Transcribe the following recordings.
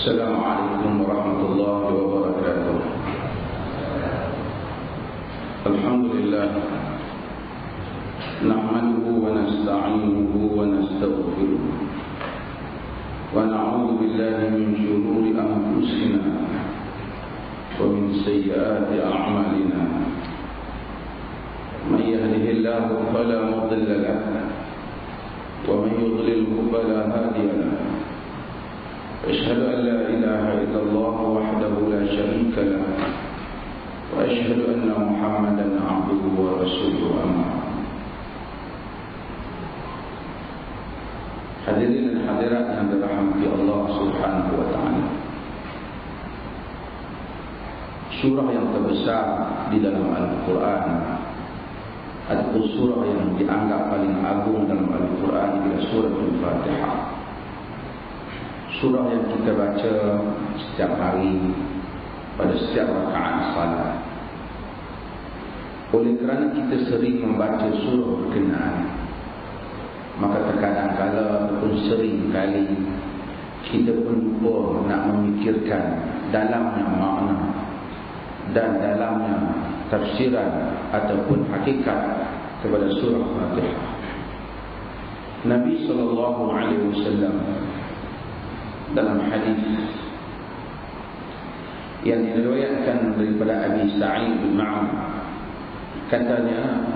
Assalamualaikum warahmatullahi wabarakatuh. Alhamdulillah, nahmaduhu wa nasta'inuhu wa nastaghfiruh wa na'udzu billahi min shururi anfusina wa min sayyiati a'malina. Man yahdihillahu fala mudilla lahu wa man yudlilhu fala hadiya lahu. أشهد أن لا إله إلا الله وحده لا شريك له وأشهد أن محمدا عبده ورسوله أما بعد. Hadirin dan hadirat yang dirahmati Allah Subhanahu wa taala. Surah yang terbesar di dalam Al-Quran atau surah yang dianggap paling agung dalam Al-Quran ialah surah Al-Fatihah. Surah yang kita baca setiap hari pada setiap rakaat salat. Oleh kerana kita sering membaca surah berkenaan, maka terkadang kala ataupun sering kali kita pun lupa nak memikirkan dalamnya makna dan dalamnya tafsiran ataupun hakikat kepada surah Fatihah. Nabi SAW dalam hadis yang diriwayatkan daripada Abi Sa'id bin Ma'an, katanya,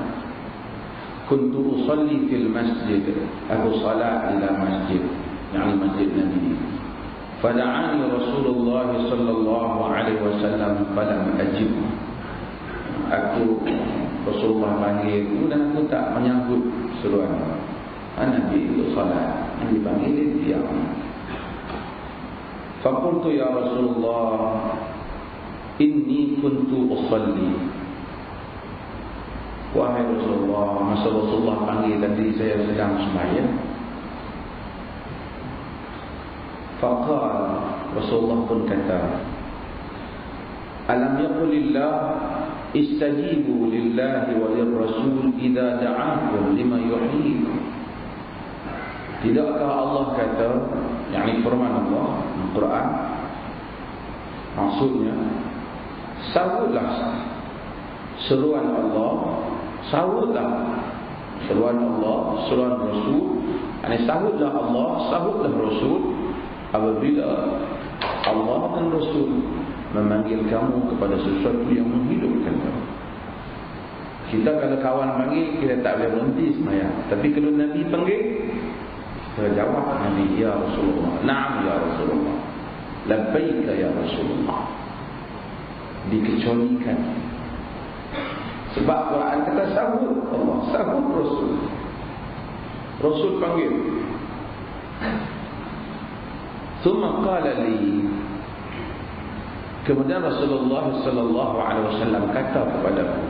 kuntu usalli fil masjid, aku salat ila masjid, yakni masjid Nabi. Fada'ani Rasulullah sallallahu alaihi wasallam falam ajib. Rasulullah panggil dan aku tak menyambut seruan. Nabi itu salat, Nabi panggil dia. Faqultu ya Rasulullah, inni kuntu usalli. Wahai Rasulullah, masa Rasulullah panggil tadi saya sedang sembahyang. Faqal, Rasulullah pun kata, alam yaqulillah istajibu lillahi wa lirrasul idza da'akum lima yuhyikum. Tidakkah Allah kata, yakni firman Allah Al-Quran, maksudnya sahutlah seruan Allah, sahutlah seruan Allah, seruan Rasul. Yani sahutlah Allah, sahutlah Rasul apabila Allah dan Rasul memanggil kamu kepada sesuatu yang menghidupkan kamu. Kita kalau kawan panggil, kita tak boleh berhenti sembahyang. Tapi kalau Nabi panggil, jawab Nabi, ya Rasulullah, na'am ya Rasulullah, labbaika ya Rasulullah. Dikecualikan. Sebab Quran kata sahut Allah, sahut Rasul. Rasul panggil. Thumma qala li, kemudian Rasulullah sallallahu alaihi wasallam kata kepadaku,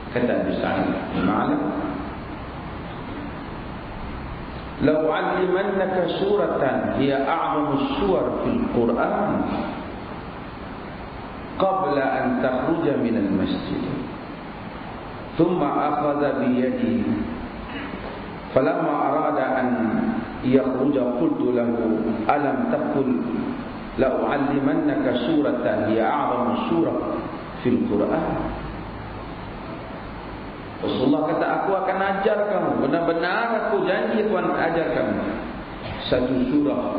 kata Abi Sa'id Ma'ana, لو علمنك سورة هي أعظم السور في القرآن قبل أن تخرج من المسجد ثم أخذ بيدي فلما أراد أن يخرج قلت له ألم تقل لأعلمنك سورة هي أعظم سورة في القرآن. Rasulullah kata, aku akan ajar kamu, benar-benar aku janji aku akan ajar kamu satu surah,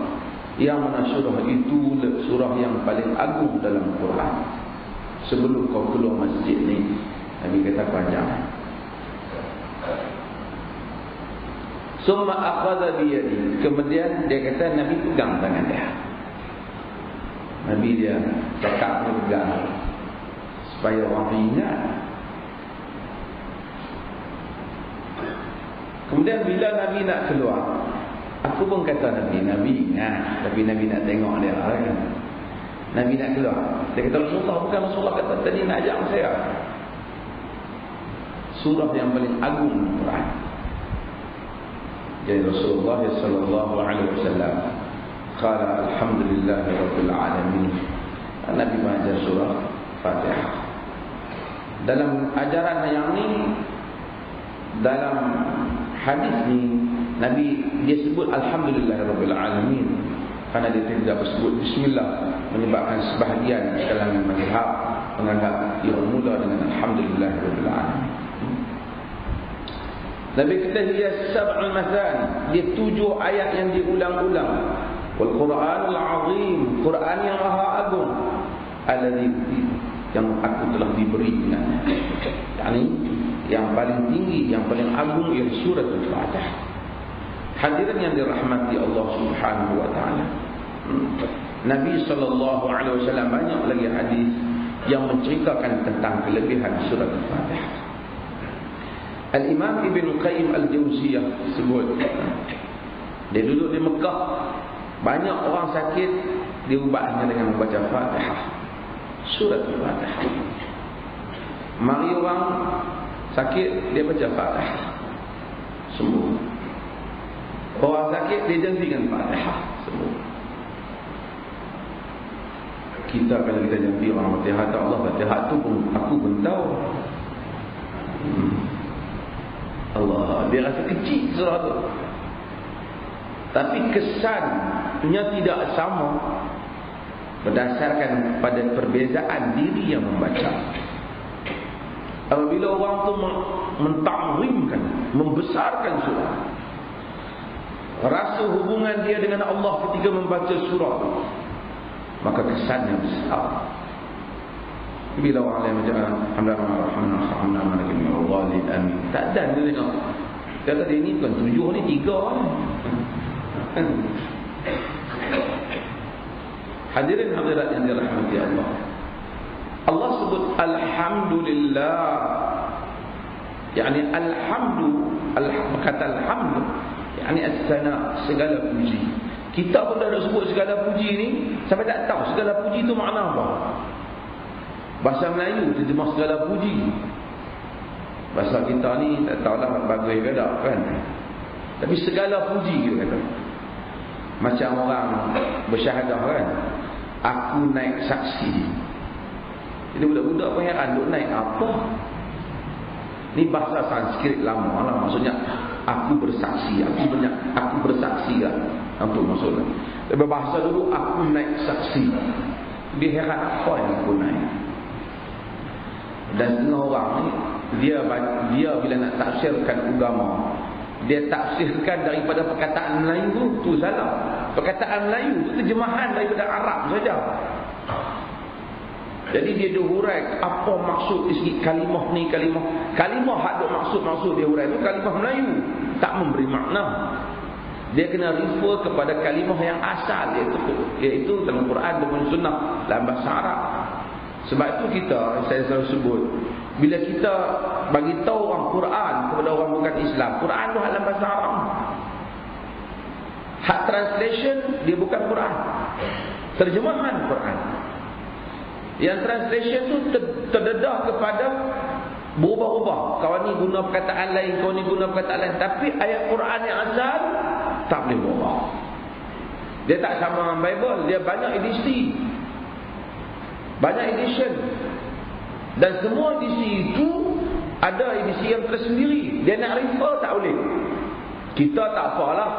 yang mana surah itu surah yang paling agung dalam Quran. Sebelum kau keluar masjid ni, Nabi kata panjang. Summa akhadha biyadi, kemudian dia kata Nabi pegang tangan dia. Nabi dia cakap pegang supaya orang ingat. Kemudian bila Nabi nak keluar, aku pun kata Nabi ingat, tapi Nabi nak tengok dia kan. Nabi nak keluar, dia kata Rasulullah, bukan Rasulullah kata tadi nak ajak saya. Surah yang paling agung Quran. Jadi Rasulullah sallallahu alaihi wasallam qala alhamdulillahi rabbil alamin. Nabi baca surah Fatihah. Dalam ajaran yang ni, dalam hadis ni, Nabi dia sebut alhamdulillahirabbil alamin. Karena dia tidak bersebut bismillah, menyebabkan sebahagian kalangan mazhab menganggap ia bermula dengan alhamdulillahirabbil alamin. Nabi kata dia sab'ul mathani, dia 7 ayat yang diulang-ulang. Wal Qur'anul azim, Quran yang maha agung, alladzi yang aku telah diberi dengannya. Yani yang paling tinggi, yang paling agung ialah surah Al-Fatihah. Hadirin yang dirahmati Allah Subhanahu wa taala. Nabi sallallahu alaihi wasallam banyak lagi hadis yang menceritakan tentang kelebihan surah Al-Fatihah. Al-Imam Ibn Qayyim Al-Jauziyah sebut, dia duduk di Mekah, banyak orang sakit, dia ubahnya dengan membaca Fatihah, surah Al-Fatihah. Mari orang sakit, dia baca Fatihah, sembuh. Orang sakit, dia janjikan Fatihah, sembuh. Kita kalau kita janji orang Fatihah, Allah Fatihah tu pun aku pun tahu. Allah, dia rasa kecil surah tu, tapi kesannya tidak sama berdasarkan pada perbezaan diri yang membaca. Apabila orang tu mentakrimkan, membesarkan surah, rasa hubungan dia dengan Allah ketika membaca surah tu, maka kesannya besar. Bila orang lain macam alhamdulillah, amin, tak ada dia tengok. Kata dia ni bukan 7 ni, 3 ni. Hadirin hadirat yang dirahmati Allah, Allah sebut alhamdulillah. Yani alhamdu, kata alhamdu, yani as-sana, segala puji. Kita pun dah sebut segala puji ni, sampai tak tahu segala puji tu makna apa. Bahasa Melayu terjemah segala puji. Bahasa kita ni tak tahulah bagus ke tak kan. Tapi segala puji kita kata. Macam orang bersyahadah kan, aku naik saksi. Jadi budak-budak pun heran, duk naik apa? Ni bahasa Sanskrit lama lah, maksudnya aku bersaksi, aku bersaksi lah. Apa maksudnya? Tapi bahasa dulu aku naik saksi. Dia heran apa yang aku naik. Dan setengah orang ni, dia bila nak tafsirkan agama, dia tafsirkan daripada perkataan Melayu tu salah. Perkataan Melayu tu terjemahan daripada Arab saja. Jadi dia hurai apa maksud isi kalimah ni, kalimah hak duk maksud dia hurai tu kalimah Melayu, tak memberi makna. Dia kena refer kepada kalimah yang asal, iaitu dalam Quran dan Sunnah dalam bahasa Arab. Sebab itu saya selalu sebut, bila kita bagi tahu orang Quran kepada orang bukan Islam, Quran tu dalam bahasa Arab. Hak translation dia bukan Quran, terjemahan Quran. Yang translation tu terdedah kepada berubah-ubah. Kawan ni guna perkataan lain, kawan ni guna perkataan lain. Tapi ayat Quran yang asal tak boleh berubah. Dia tak sama dengan Bible, dia banyak edisi, banyak edition. Dan semua edisi itu ada edisi yang tersendiri. Dia nak refer tak boleh. Kita tak apalah,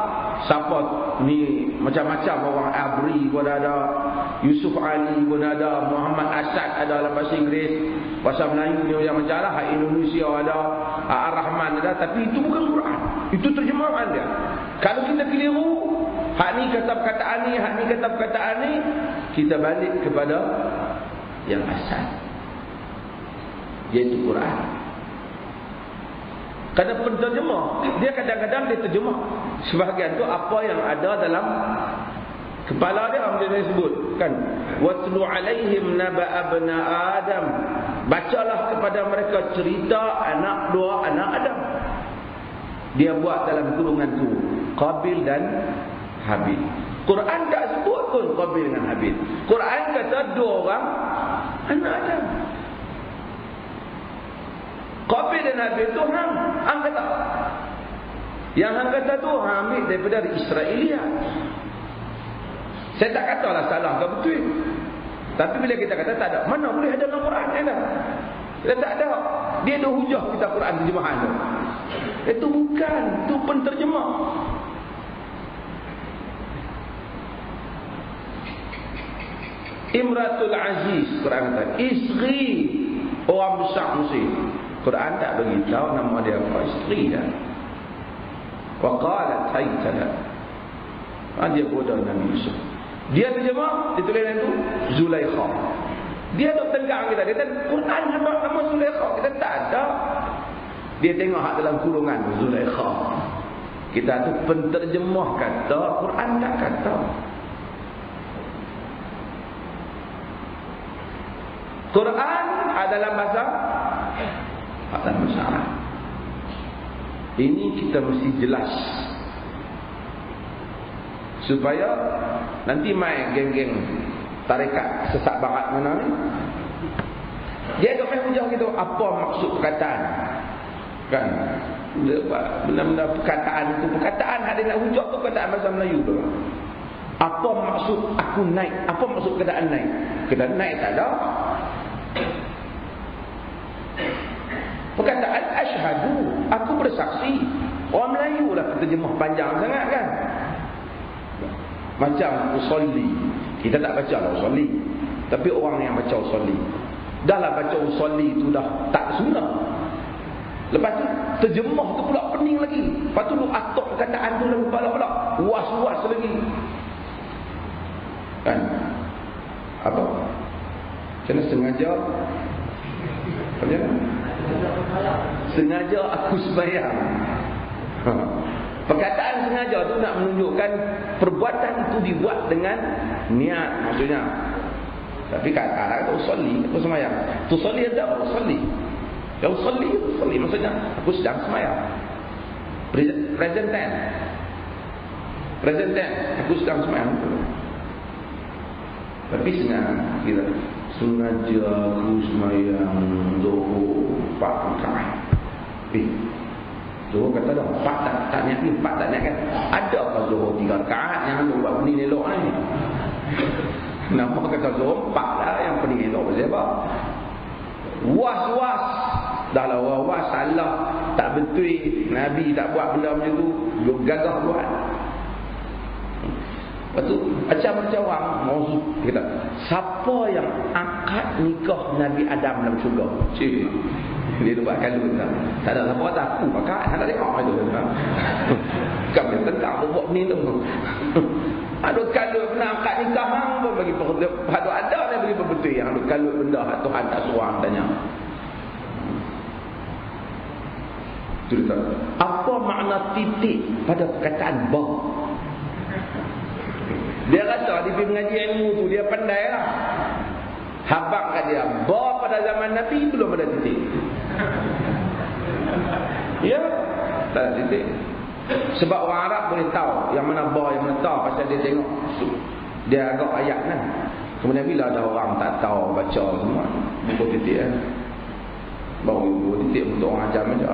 siapa ni macam-macam orang Abri pun ada, Yusuf Ali pun ada, Muhammad Asad ada dalam bahasa Inggeris, bahasa Melayu ni yang macam lah, Indonesia ada, Ar-Rahman ada. Tapi itu bukan Quran, itu terjemahan dia. Kalau kita keliru, hak ni kata perkataan ni, hak ni kata perkataan ni, kita balik kepada yang asal, iaitu Quran. Kadang penterjemah, dia kadang-kadang dia terjemah sebahagian tu apa yang ada dalam kepala dia, dia sebut kan, watlu alaihim naba abna adam, bacalah kepada mereka cerita dua anak Adam. Dia buat dalam kurungan tu Qabil dan Habil. Quran tak sebut pun Qabil dengan Habil. Quran kata dua orang anak Adam. Qabil dan Habil tu hang kata. Yang hang kata tu hang ambil daripada Israeliat. Saya tak katalah salah ke betul. Tapi bila kita kata tak ada, mana boleh ada dalam Quran ada. Kita tak ada. Dia ada hujah kita Quran terjemahan tu. Itu bukan, itu penterjemah. Imratul Aziz, Quran kata isri, orang besar Mesir. Quran tak beritahu nama dia apa, isteri dia. Wa qalat haytala, dia bodoh Nabi Yusuf. Dia terjemah, ditulis itu Zulaikha. Dia dok tenggang kita. Dia kata Quran ada nama Zulaikha, kita tak ada. Dia tengok hak dalam kurungan Zulaikha. Kita tu penterjemah kata, Quran tak kata. Quran adalah bahasa Arab. Ini kita mesti jelas supaya nanti mai geng-geng tarekat sesat barat mana ni, dia dok main hujah gitu, apa maksud perkataan kan, benda-benda perkataan itu, perkataan ada nak hujah tu perkataan bahasa Melayu tu. Apa maksud aku naik, apa maksud perkataan naik, perkataan naik tak ada. Perkataan asyhadu, aku bersaksi. Orang Melayu lah terjemah panjang sangat kan. Macam usolli, kita tak baca lah usolli, tapi orang yang baca usolli, dah lah baca usolli tu dah tak sunnah. Lepas tu terjemah tu pula pening lagi. Lepas tu lu atok perkataan tu lalu pula was-was lagi kan. Apa? Kena sengaja sengaja aku sembahyang. Perkataan sengaja tu nak menunjukkan perbuatan itu dibuat dengan niat maksudnya. Tapi kadang-kadang tu usolli, aku sembahyang. Tu usolli ada usolli. Ya usolli maksudnya aku sedang sembahyang. Present tense, aku sedang sembahyang. Tapi sengaja aku sembahyang zuhur 4 rakaat. Zuhur kata dah 4 tak niat ni, 4 tak niat kan. Ada apa zuhur 3 rakaat yang lu buat pening elok ni? Nama kata zuhur 4 lah yang pening elok sebab was-was. Dah lah was-was salah, tak betul. Nabi tak buat benda macam tu, gagah buat. Lepas tu macam-macam orang mauzu kata, siapa yang akad nikah Nabi Adam dalam syurga? Cik, dia tu buat kalut tak? Tak ada siapa kata aku akad, tak ada tengok itu. Kami tentang buat ni tu. Ada kalut pernah akad nikah hang pun bagi ada dia bagi betul yang ada kalut benda Tuhan tak suruh tanya. Cerita. Apa makna titik pada perkataan ba? Dia rasa dia pergi mengaji ilmu tu, dia pandai lah. Habaq kat dia, ba pada zaman Nabi belum ada titik. Ya, tak ada titik. Sebab orang Arab boleh tahu yang mana ba, yang mana ta, pasal dia tengok dia agak ayat kan. Kemudian bila ada orang tak tahu baca semua, buku titik kan. Baru buku titik untuk orang ajar aja.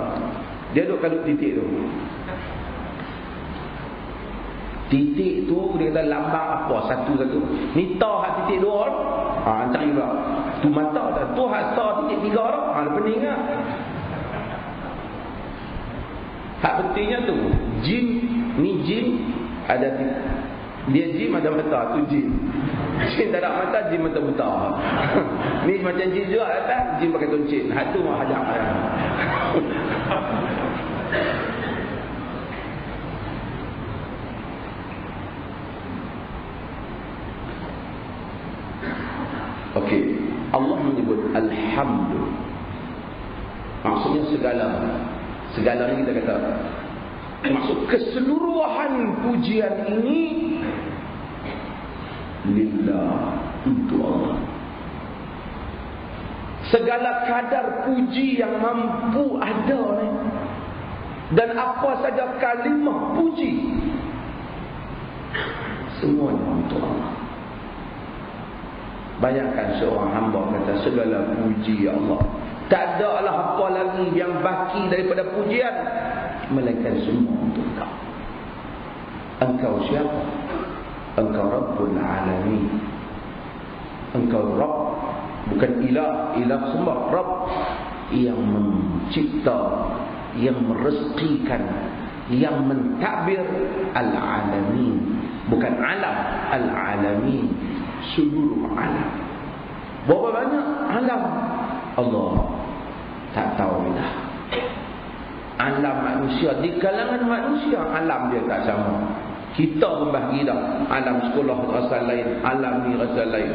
Dia duk kalut titik tu. Titik tu dia kata lambang apa satu-satu. Ni ta hak titik 2 cari pula. Tu mata dah. Tu hak ta titik 3 dah. Pening ah. Hak pentingnya tu jin, ni jin ada dia jin ada mata, tu jin. Jin tak ada mata, jin mata buta. Ni macam jin juga datang, jin pakai toncin. Hak tu mah hajak. Okey, Allah menyebut alhamdulillah. Maksudnya segala ni kita kata maksud keseluruhan pujian ini lillah, untuk Allah. Segala kadar puji yang mampu ada ni, dan apa saja kalimah puji, semuanya untuk Allah. Bayangkan seorang hamba kata segala puji ya Allah, tak ada lah apa lagi yang baki daripada pujian melainkan semua untuk Engkau. Engkau siapa? Engkau Rabbul Alamin. Engkau Rabb, bukan ilah. Ilah sembah. Rabb yang mencipta, yang merezekikan, yang mentadbir. Al-Alamin, bukan alam, Al-Alamin, seluruh alam. Berapa banyak alam? Allah tak tahu dah. Alam manusia, di kalangan manusia alam dia tak sama. Kita pun bahagi dah. Alam sekolah rasa lain, alam ni rasa lain,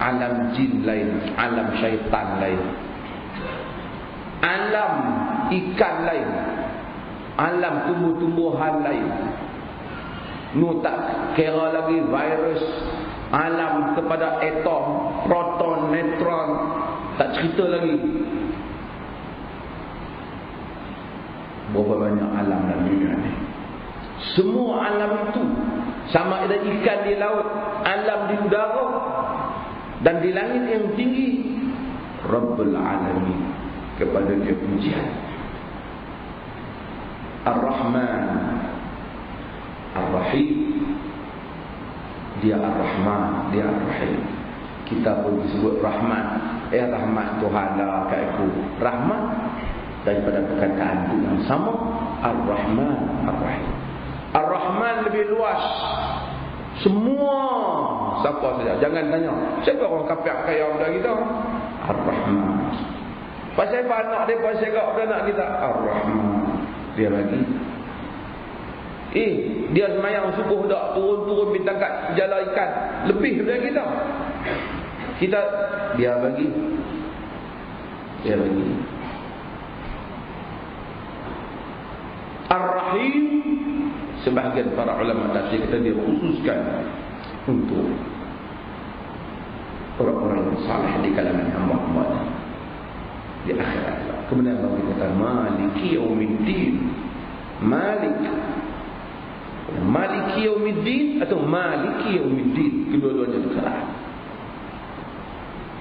alam jin lain, alam syaitan lain, alam ikan lain, alam tumbuh-tumbuhan lain. Nu tak kira lagi virus, alam kepada atom, proton, neutron, tak cerita lagi. Berapa banyak alam dalam dunia ni. Semua alam itu, sama ada ikan di laut, alam di udara dan di langit yang tinggi, Rabbul Alamin, kepada dia pujian. Ar-Rahman Ar-Rahim, dia Ar-Rahman, dia Ar-Rahim. Kita pun disebut Rahman. Rahmat Tuhan lah kat aku. Rahmat daripada perkataan itu yang sama, Ar-Rahman Ar-Rahim. Ar-Rahman lebih luas. Semua siapa saja. Jangan tanya siapa orang kafir kaya pada kita. Ar-Rahman. Pasal apa anak dia, pasal kat anak kita, Ar-Rahman. Dia bagi. Dia semayang subuh dak turun-turun bintang kat jala ikan lebih daripada kita. Kita dia bagi. Dia bagi. Ar-Rahim, sebahagian para ulama tafsir kata dia khususkan untuk orang-orang yang saleh di kalangan hamba-hamba di akhirat. Kemudian bagi kata Maliki Yaumiddin. Maliki Yaumiddin atau Maliki Yaumiddin, kedua-duanya terserah.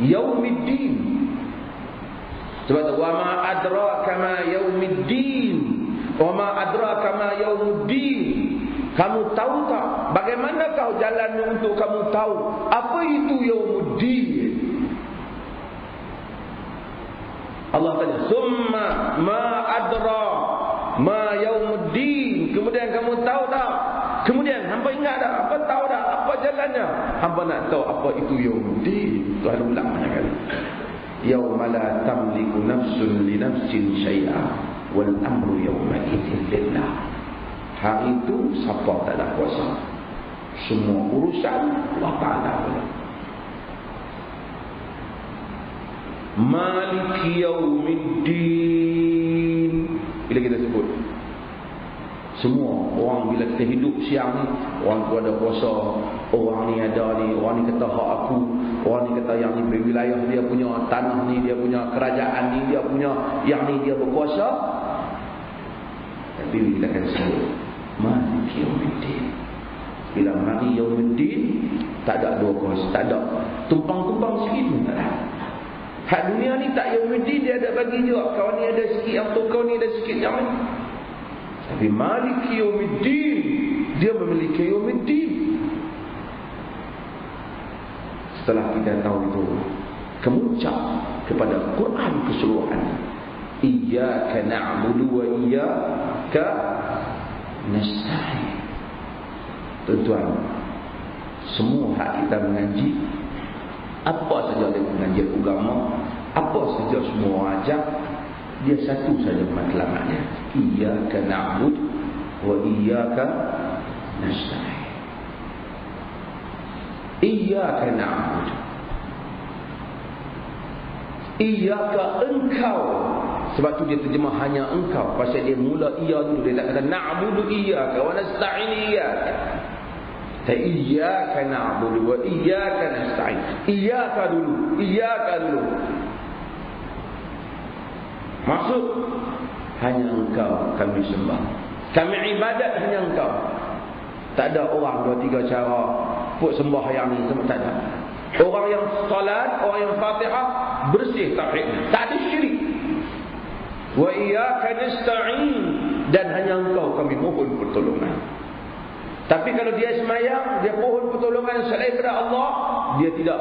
Yaumiddin, sebab tu wa ma adraka ma yaumiddin, wa ma adraka ma yaumuddin. Kamu tahu tak bagaimana kau jalan untuk kamu tahu apa itu yaumuddin? Allah tanya, summa ma adra ma yaumuddin. Kemudian kamu tahu tak? Kemudian hamba ingat tak? Apa tahu tak? Apa jalannya? Hamba nak tahu apa itu yaumuddin. Tuhan ulang banyak kali. Yauma la tamliku nafsun li nafsin syai'a wal amru yawma idzin lillah. Hari itu siapa tak ada kuasa. Semua urusan Allah Ta'ala. Maliki Yaumiddin. Bila kita sebut semua orang, bila kita hidup siang ni, orang tu ada kuasa, orang ni ada ni, orang ni kata hak aku, orang ni kata yang ni berwilayah, dia punya tanah ni, dia punya kerajaan ni, dia punya yang ni, dia berkuasa. Tapi bila kita sebut Maliki Yaumiddin, bila mari Yaumiddin, tak ada dua kuasa, tak ada tumpang-tumpang sikit pun tak ada. Hak dunia ni tak Yaumiddin, dia ada bagi juga. Kau ni ada sikit yang tu, kau ni ada sikit yang ni. Tapi Maliki Yaumiddin, dia memiliki Yaumiddin. Setelah kita tahu itu, kemuncak kepada Quran keseluruhan. Iyyaka na'budu wa iyyaka nasta'in. Tuan-tuan, semua hak kita mengaji, apa saja dia mengaji agama, apa saja semua ajak, dia satu saja matlamatnya. Iyyaka na'budu wa iyyaka nasta'in. Iyyaka na'budu, iyyaka engkau. Sebab tu dia terjemah hanya engkau. Pasal dia mula iya dulu, dia tak kata na'budu iyyaka wa nasta'in iyyaka. Iyyaka na'budu wa iyyaka nasta'in. Iyyaka dulu, iyyaka dulu. Maksud hanya engkau kami sembah, kami ibadat hanya engkau. Tak ada orang dua tiga cara put sembah yang ni, tak ada. Orang yang salat, orang yang Fatihah bersih tauhid, tak ada syirik. Wa iyyaka nasta'in, dan hanya engkau kami mohon pertolongan. Tapi kalau dia semayang, dia mohon pertolongan selain daripada Allah, dia tidak,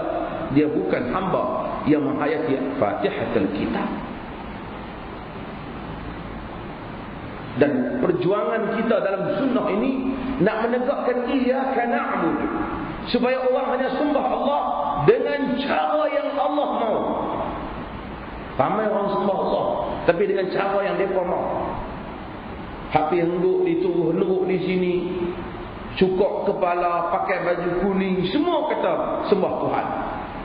dia bukan hamba yang menghayati Fatihatul Kitab. Dan perjuangan kita dalam sunnah ini nak menegakkan iyyaka na'budu. supaya orang hanya sembah Allah dengan cara yang Allah mau. Ramai orang sembah Allah tapi dengan cara yang mereka mau. Hapi henduk di tubuh, henduk di sini, cukup kepala, pakai baju kuning, semua kata sembah Tuhan.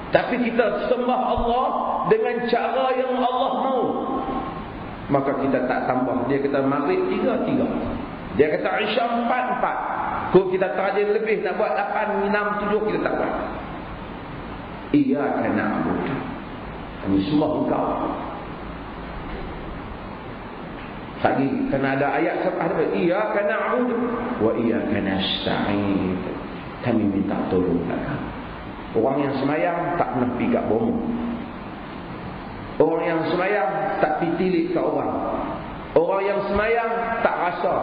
Tapi kita sembah Allah dengan cara yang Allah mau. Maka kita tak tambah. Dia kata maghrib 3-3. Dia kata isya 4-4. Kalau kita tarjim lebih nak buat 8, 6, 7, kita tak buat. Iyyaka na'budu. Kami sembah Engkau. Lagi kena ada ayat apa? Iyyaka na'budu wa iyyaka nasta'in. Kami minta tolong Engkau. Orang yang semayang tak pernah pergi kat bomo. Orang yang semayang tak pergi tilik kat orang. Orang yang semayang tak rasa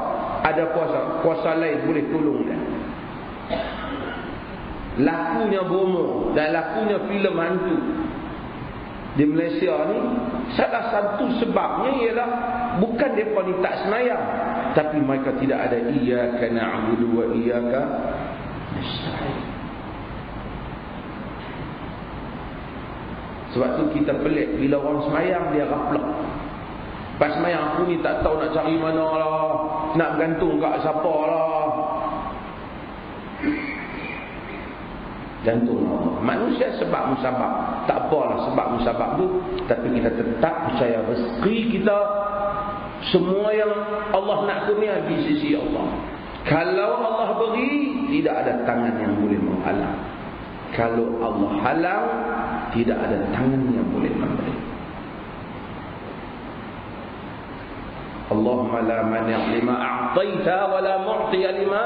ada kuasa lain boleh tolong dia. Lakunya bomo dan lakunya filem hantu di Malaysia ni, salah satu sebabnya ialah bukan mereka ni tak semayang, tapi mereka tidak ada iyyaka na'budu wa iyyaka nasta'in. Sebab tu kita pelik bila orang semayang dia ghaflah. Pas semayang aku ni tak tahu nak cari mana lah, nak bergantung kat siapa lah. Gantung Allah. Manusia sebab musabab. Tak apalah sebab musabab tu, tapi kita tetap percaya rezeki kita, semua yang Allah nak kurnia di sisi Allah. Kalau Allah beri, tidak ada tangan yang boleh menghalang. Kalau Allah halang, tidak ada tangan yang boleh memberi. Allahumma la mani' lima a'taita wa la mu'ti lima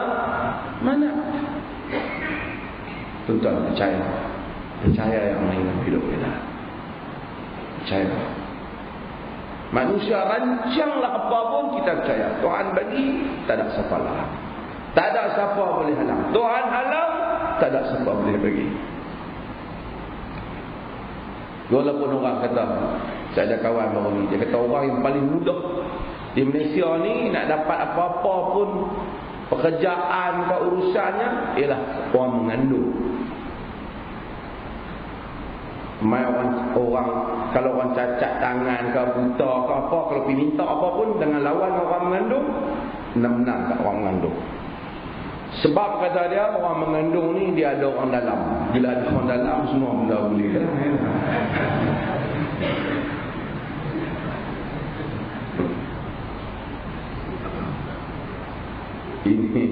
mana'ta. Tuan-tuan percaya. Percaya yang lain dalam hidup kita. Percaya. Manusia rancanglah apa pun kita percaya. Tuhan bagi, tak ada siapa larang. Tak ada siapa boleh halang. Tuhan halang, tak ada siapa boleh bagi. Walaupun orang kata, saya ada kawan baru ni, dia kata orang yang paling mudah di Malaysia ni nak dapat apa-apa pun pekerjaan ke urusannya ialah orang mengandung. Orang kalau orang cacat tangan ke buta ke apa, kalau pergi minta apa pun dengan lawan orang mengandung, menang kat orang mengandung. Sebab kata dia orang mengandung ni dia ada orang dalam. Bila ada orang dalam semua benda boleh. Ini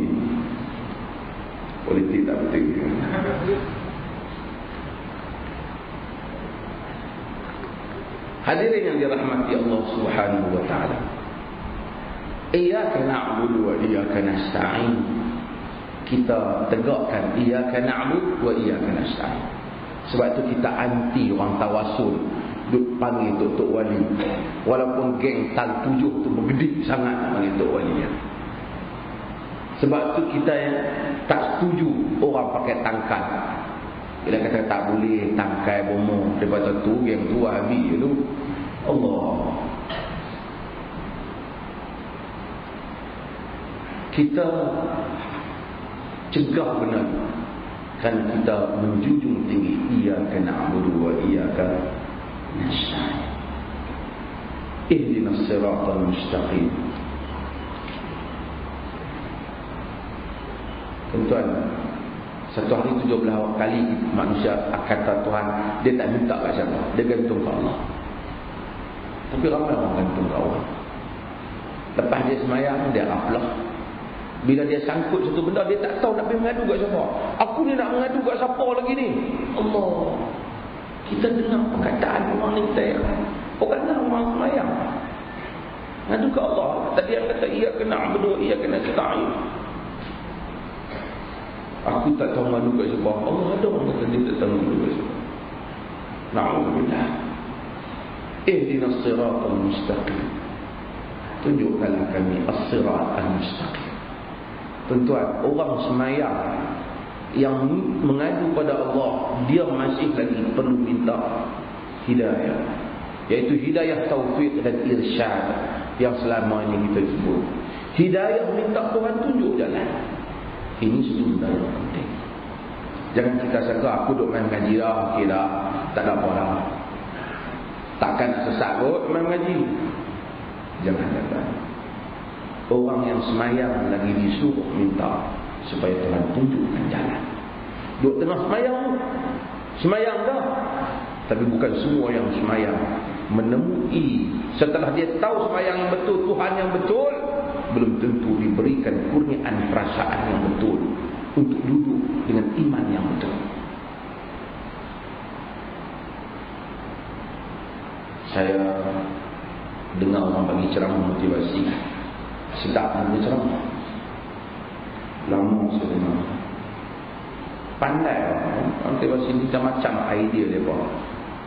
politik tak betul. Hadirin yang dirahmati Allah Subhanahu wa taala. Iyyaka na'budu wa iyyaka nasta'in. Kita tegakkan iyyaka na'budu wa iyyaka nasta'in. Sebab tu kita anti orang tawasul, duk panggil tok wali. Walaupun geng Tan 7 tu bergedip sangat nak panggil tok wali dia. Sebab tu kita yang tak setuju orang pakai tangkai. Bila kata tak boleh tangkai bomo, daripada tu geng tu habis tu. Allah. Kita cegah benar kan kita menjunjung tinggi iyyaka na'budu wa iyyaka nasta'in. Ihdinas siratal mustaqim. Tuan-tuan, satu hari 17 kali manusia kata Tuhan, dia tak minta kat siapa, dia gantung kat Allah. Tapi ramai orang gantung kat Allah. Lepas dia semayang, dia ghaflah. Bila dia sangkut satu benda, dia tak tahu nak pergi mengadu kat siapa. Aku ni nak mengadu kat siapa lagi ni? Allah. Kita dengar perkataan orang ni kita, perkataan orang semayang, ngadu kat Allah. Tadi yang kata iyyaka na'budu wa iyyaka nasta'in. Aku tak tahu ngadu kat siapa. Allah ada orang kata dia tak tahu ngadu kat siapa. Na'udzubillah. Ihdinas siratal mustaqim. Tunjukkanlah kami as-siratal mustaqim. Tuan-tuan, orang semayang yang mengadu pada Allah, dia masih lagi perlu minta hidayah, iaitu hidayah taufik dan irsyad yang selama ini kita sebut. Hidayah minta Tuhan tunjuk jalan. Ini satu benda yang penting. Jangan kita sangka aku duk main mengaji dah, okey dah, tak ada apa dah. Takkan nak sesat kot main mengaji. Jangan kata. Orang yang semayang lagi disuruh minta supaya Tuhan tunjukkan jalan. Duk tengah semayang dah. Tapi bukan semua yang semayang menemui, setelah dia tahu semayang yang betul, Tuhan yang betul, belum tentu diberikan kurniaan perasaan yang betul untuk duduk dengan iman yang betul. Saya dengar orang bagi ceramah motivasi, sedap dia ceramah. Lama saya dengar. Pandai orang motivasi ni macam idea dia bawa.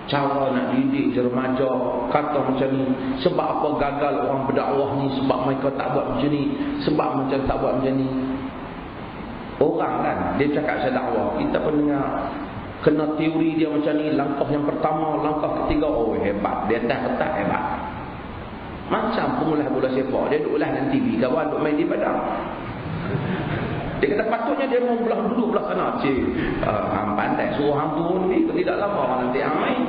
Cara nak didik remaja kata macam ni, sebab apa gagal orang berdakwah ni, sebab mereka tak buat macam ni, sebab macam tak buat macam ni. Orang kan dia cakap saya dakwah, kita pun dengar kena teori dia macam ni, langkah yang pertama, langkah ketiga, oh hebat, dia tak hebat. Macam pengulas bola sepak, dia duk ulas dalam TV, kawan duk main di padang. Dia kata patutnya dia mau duduk belah sana. Cik, hang pandai suruh hang turun ni, tidak lama orang nanti hang main.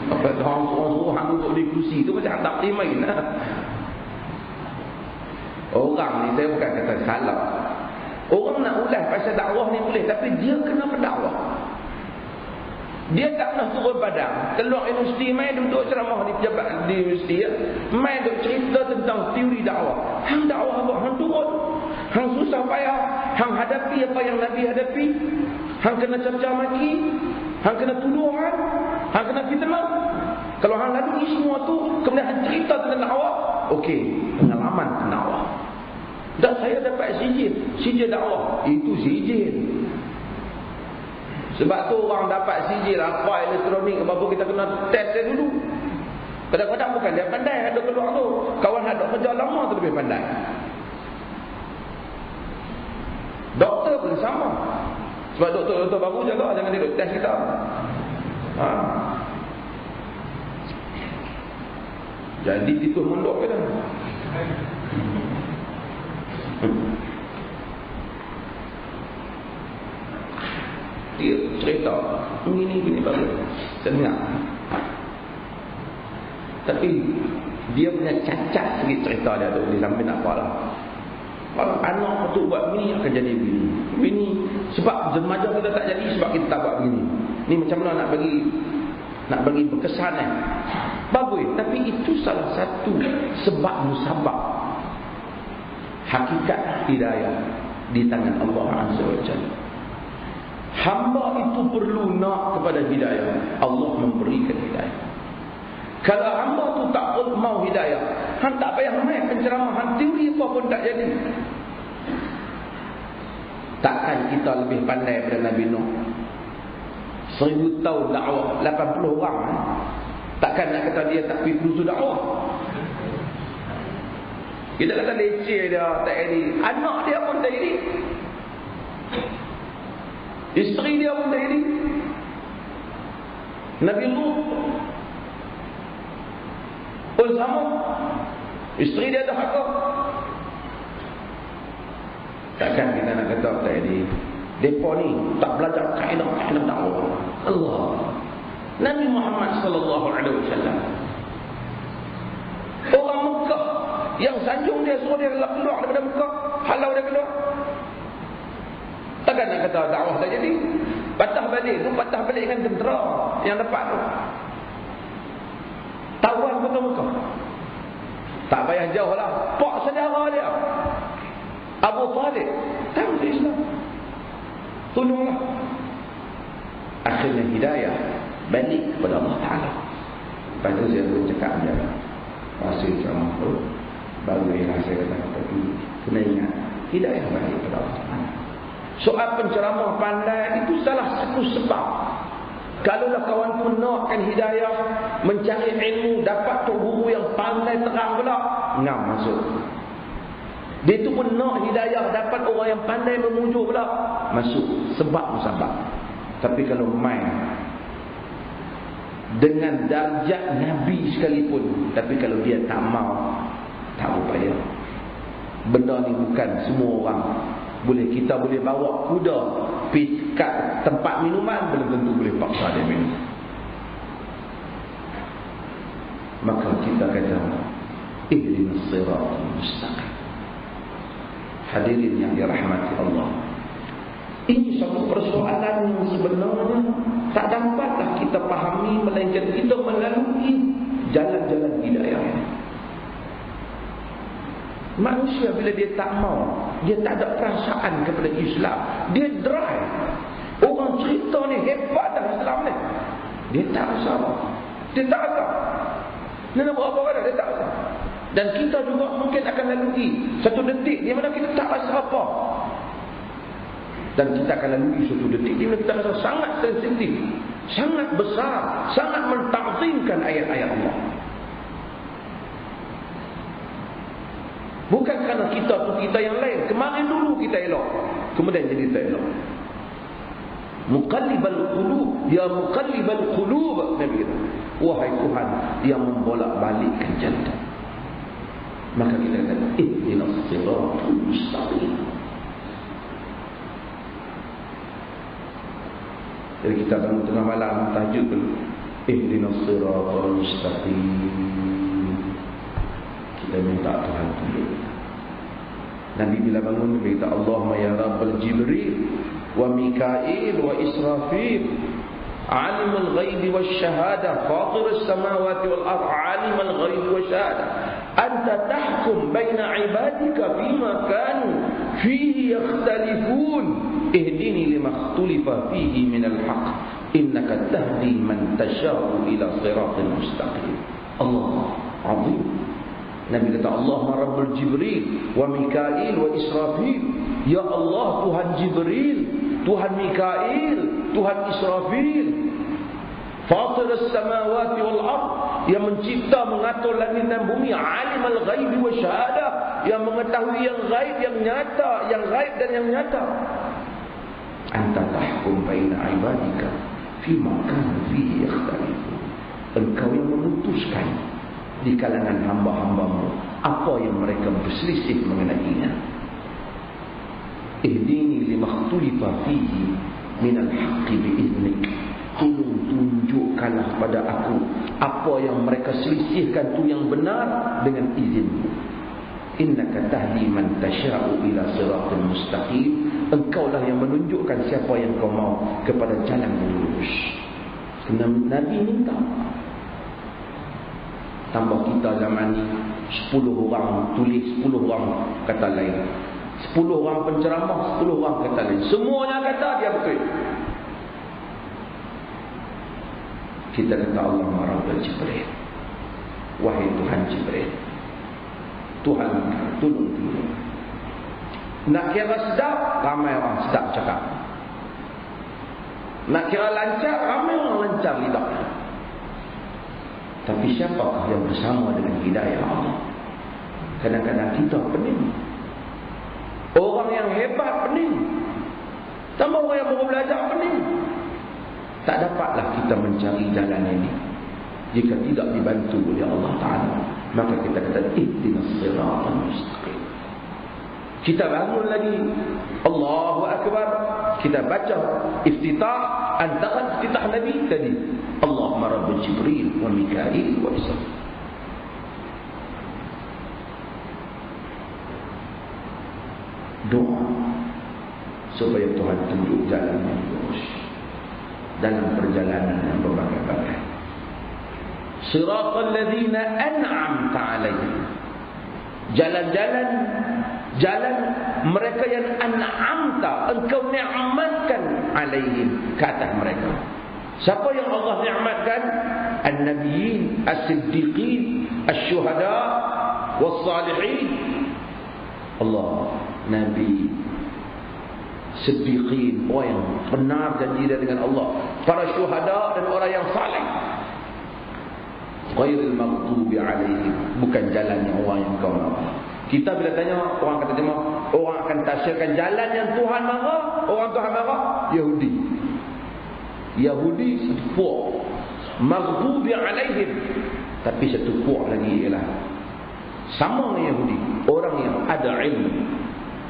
Apa orang suruh hang duduk di kursi tu macam tak boleh main lah. Orang ni, saya bukan kata salah. Orang nak ulas pasal dakwah ni boleh, tapi dia kena berdakwah. Dia tak pernah turun padang, keluar universiti, main duduk ceramah di pejabat di universiti, main duduk cerita tentang teori dakwah. Hang dakwah apa? Hang turun, hang susah payah, hang hadapi apa yang Nabi hadapi, hang kena cerca maki, hang kena tuduh kan, hang kena fitnah. Kalau hang lalui semua tu, kemudian hang cerita tentang dakwah, okey, pengalaman dakwah. Dan saya dapat sijil dakwah, itu sijil. Sebab tu orang dapat sijil apa elektronik apa kita kena test dia dulu. Kadang-kadang bukan dia pandai ada keluar tu, kawan ada kerja lama tu lebih pandai. Doktor pun sama. Sebab doktor baru jaga, jangan dia duk test kita. Jadi tikus mondok ke dah. Dia cerita begini bagus, saya dengar. Tapi dia punya cacat sikit cerita dia tu, dia sampai nak apa lah. Kalau anak tu buat begini akan jadi begini. Sebab remaja kita tak jadi sebab kita tak buat begini. Ni macam mana nak bagi berkesan bagus, tapi itu salah satu sebab musabab. Hakikat hidayah di tangan Allah Azza wa Jalla. Hamba itu perlu nak kepada hidayah, Allah memberikan hidayah. Kalau hamba tu tak mau hidayah, hang tak payah main penceramaan teori apa pun tak jadi. Takkan kita lebih pandai daripada Nabi Nuh? 1000 tahun dakwah, 80 orang. Takkan nak kata dia tak pergi kursus dakwah? Kita kata leceh dia tak jadi. Anak dia pun tak jadi. Isteri dia pun tak jadi. Nabi Lut pun sama. Isteri dia dah hakak. Takkan kita nak kata tak jadi. Mereka ni tak belajar kaedah dakwah. Allah. Nabi Muhammad sallallahu alaihi wasallam, orang Mekah yang sanjung dia suruh dia keluar daripada Mekah, halau dia keluar. Takkan nak kata dakwah tak jadi. Patah balik dengan tentera yang dapat tu. Tawan kota Mekah. Tak payah jauh lah. Pak saudara dia Abu Talib tahu Islam, tolonglah. Akhirnya hidayah balik kepada Allah Ta'ala. Lepas tu saya pun cakap dia pasal ceramah tu, baru ialah saya kata tapi kena ingat hidayah balik kepada Allah Ta'ala. Soal penceramah pandai itu salah satu sebab. Kalaulah kawan tu nakkan hidayah, mencari ilmu, dapat tu guru yang pandai terang pula, ngam masuk. Dia tu pun nak hidayah, dapat orang yang pandai memujuk pula, masuk. Sebab musabab. Tapi kalau main dengan darjat Nabi sekalipun, tapi kalau dia tak mau, tak upaya. Benda ni bukan semua orang boleh. Kita boleh bawa kuda kat tempat minuman, belum tentu boleh paksa dia minum. Maka kita kata, ihdinas siratal mustaqim. Hadirin yang dirahmati Allah, ini satu persoalan yang sebenarnya tak dapatlah kita fahami melainkan kita melalui jalan-jalan hidayah. Manusia bila dia tak mau, dia tak ada perasaan kepada Islam, dia dry. Orang cerita ni hebat dah Islam ni, dia tak rasa apa. Dia tak rasa. Dia nak buat apa-apa dah, dia tak rasa. Dan kita juga mungkin akan lalui satu detik di mana kita tak rasa apa. Dan kita akan lalui satu detik di mana kita rasa sangat sensitif, sangat besar, sangat mentakzimkan ayat-ayat Allah. Bukan kerana kita tu kita yang lain. Kemarin dulu kita elok, kemudian jadi tak elok. Muqallibal qulub, ya muqallibal qulub, Nabi kata, wahai Tuhan yang membolak-balikkan jantung. Maka kita kata, ihdinas siratal mustaqim. Jadi kita bangun tengah malam tahajud dulu, ihdinas siratal mustaqim. Kita minta Tuhan tolong. Nabi bila bangun dia kata, Allahumma ya Rabbal Jibril wa Mikail wa Israfil, alimul ghaibi wasyahada, fatirus samawati wal ardh, alimul ghaibi wasyahada, anta tahkum baina ibadika fima kanu fihi yakhtalifun, ihdini lima ikhtulifa fihi minal haqq, innaka tahdi man tasha'u ila siratal mustaqim. Allah azim. Nabi kata, Allahumma Rabbul Jibril wa Mikail wa Israfil. Ya Allah, Tuhan Jibril, Tuhan Mikail, Tuhan Israfil, Fatir as-samawati wal ardh, yang mencipta, mengatur langit dan bumi, alimul ghaibi wa syahadah, yang mengetahui yang gaib, yang nyata, yang gaib dan yang nyata. Anta tahkum baina ibadika fima kanu fihi yakhtalifun. Engkau yang memutuskan di kalangan hamba-hambamu apa yang mereka berselisih mengenainya. Ihdini lima ikhtulifa fihi minal haqqi biiznik. Tolong tunjukkanlah pada aku apa yang mereka selisihkan tu yang benar dengan izinmu. Innaka tahdi man tasha'u ila siratal mustaqim. Engkaulah yang menunjukkan siapa yang kau mau kepada jalan yang lurus. Nabi minta. Tambah kita zaman ni 10 orang tulis, 10 orang kata lain, 10 orang penceramah, 10 orang kata lain, semuanya kata dia betul. Kita kata, Allahumma Rabbal Jibril, wahai Tuhan Jibril, Tuhan tolong. Nak kira sedap, ramai orang sedap cakap. Nak kira lancar, ramai orang lancar lidahnya. Tapi siapakah yang bersama dengan hidayah Allah? Kadang-kadang kita pening. Orang yang hebat pening. Tambah orang yang baru belajar pening. Tak dapatlah kita mencari jalan ini jika tidak dibantu oleh Allah Ta'ala. Maka kita kata, ihdinas siratal mustaqim. Kita bangun lagi, Allahu Akbar, kita baca iftitah, antara iftitah Nabi tadi, Allahumma Rabbul Jibril wa Mikail wa Israfil. Doa supaya Tuhan tunjuk jalan yang lurus dalam perjalanan yang berbagai-bagai. Siratal ladzina an'amta 'alaihim. Jalan-jalan, jalan mereka yang an'amta, engkau ni'matkan 'alaihim, ke atas mereka. Siapa yang Allah ni'matkan? An-nabiyyin, as-siddiqin, asy-syuhada, was-salihin. Allah, nabi, siddiqin, orang yang benar janji dia dengan Allah, para syuhada dan orang yang saleh. Ghairil maghdubi alaihim, bukan jalan yang orang yang kau marah. Kita bila tanya, orang kata dia orang akan tafsirkan jalan yang Tuhan marah. Orang Tuhan marah, Yahudi. Yahudi satu puak, maghdubi alaihim. Tapi satu puak lagi ialah sama dengan Yahudi, orang yang ada ilmu,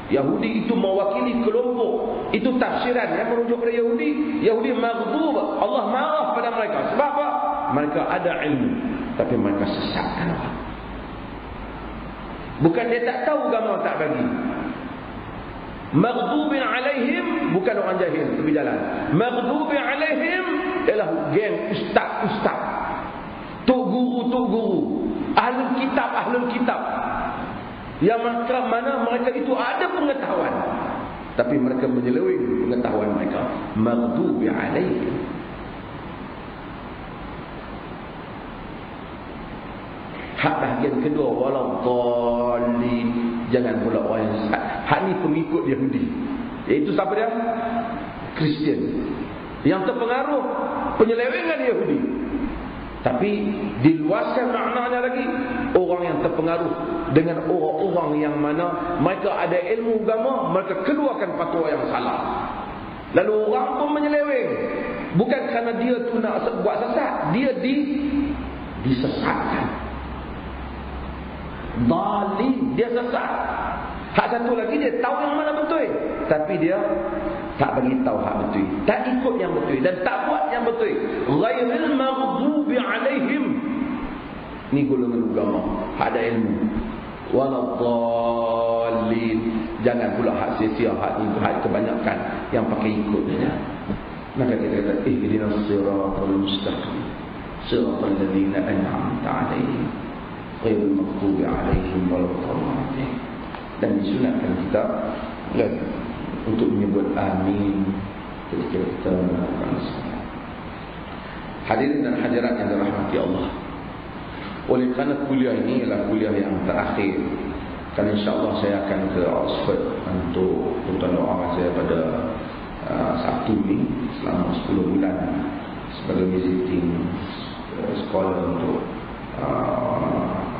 Yahudi itu mewakili kelompok. Itu tafsiran yang merujuk pada Yahudi. Yahudi maghdub, Allah marah pada mereka. Sebab apa? Mereka ada ilmu, tapi mereka sesatkan orang. Bukan dia tak tahu agama, tak bagi. Maghdubin alaihim, bukan orang jahil tepi jalan. Maghdubin alaihim ialah geng ustaz-ustaz, tok guru, ahlul kitab. Yang mana mereka itu ada pengetahuan, tapi mereka menyeleweng pengetahuan mereka. Maghdubi alaihim. Hak bahagian kedua, walau dhalin, jangan pula orang yang sesat. Hak ni pengikut Yahudi, iaitu siapa dia? Kristian, yang terpengaruh penyelewengan Yahudi. Tapi diluaskan maknanya lagi, orang yang terpengaruh dengan orang-orang yang mana mereka ada ilmu agama, mereka keluarkan fatwa yang salah. Lalu orang pun menyeleweng, bukan kerana dia tu nak buat sesat, dia disesatkan. Dalil, dia sesat. Hak satu lagi, dia tahu yang mana betul, tapi dia tak bagi tahu hak betul, tak ikut yang betul, dan tak buat yang betul. Ghairil maghdubi alaihim. Ni golongan agama, ada ilmu. Waladhdallin, jangan pula hak sia-sia, hak ni hak kebanyakan yang pakai ikut saja. Maka kita kata ihdinas siratal mustaqim, siratal ladzina an'amta alaihim ghairil maghdubi alaihim waladdallin. Dan disunatkan kita untuk menyebut amin ketika kita melakukan salat. Hadirin dan hadirat yang dirahmati Allah, oleh kerana kuliah ini adalah kuliah yang terakhir, karena insya-Allah saya akan ke Oxford untuk tuntutan doa saya pada Sabtu ini selama 10 bulan sebagai visiting scholar untuk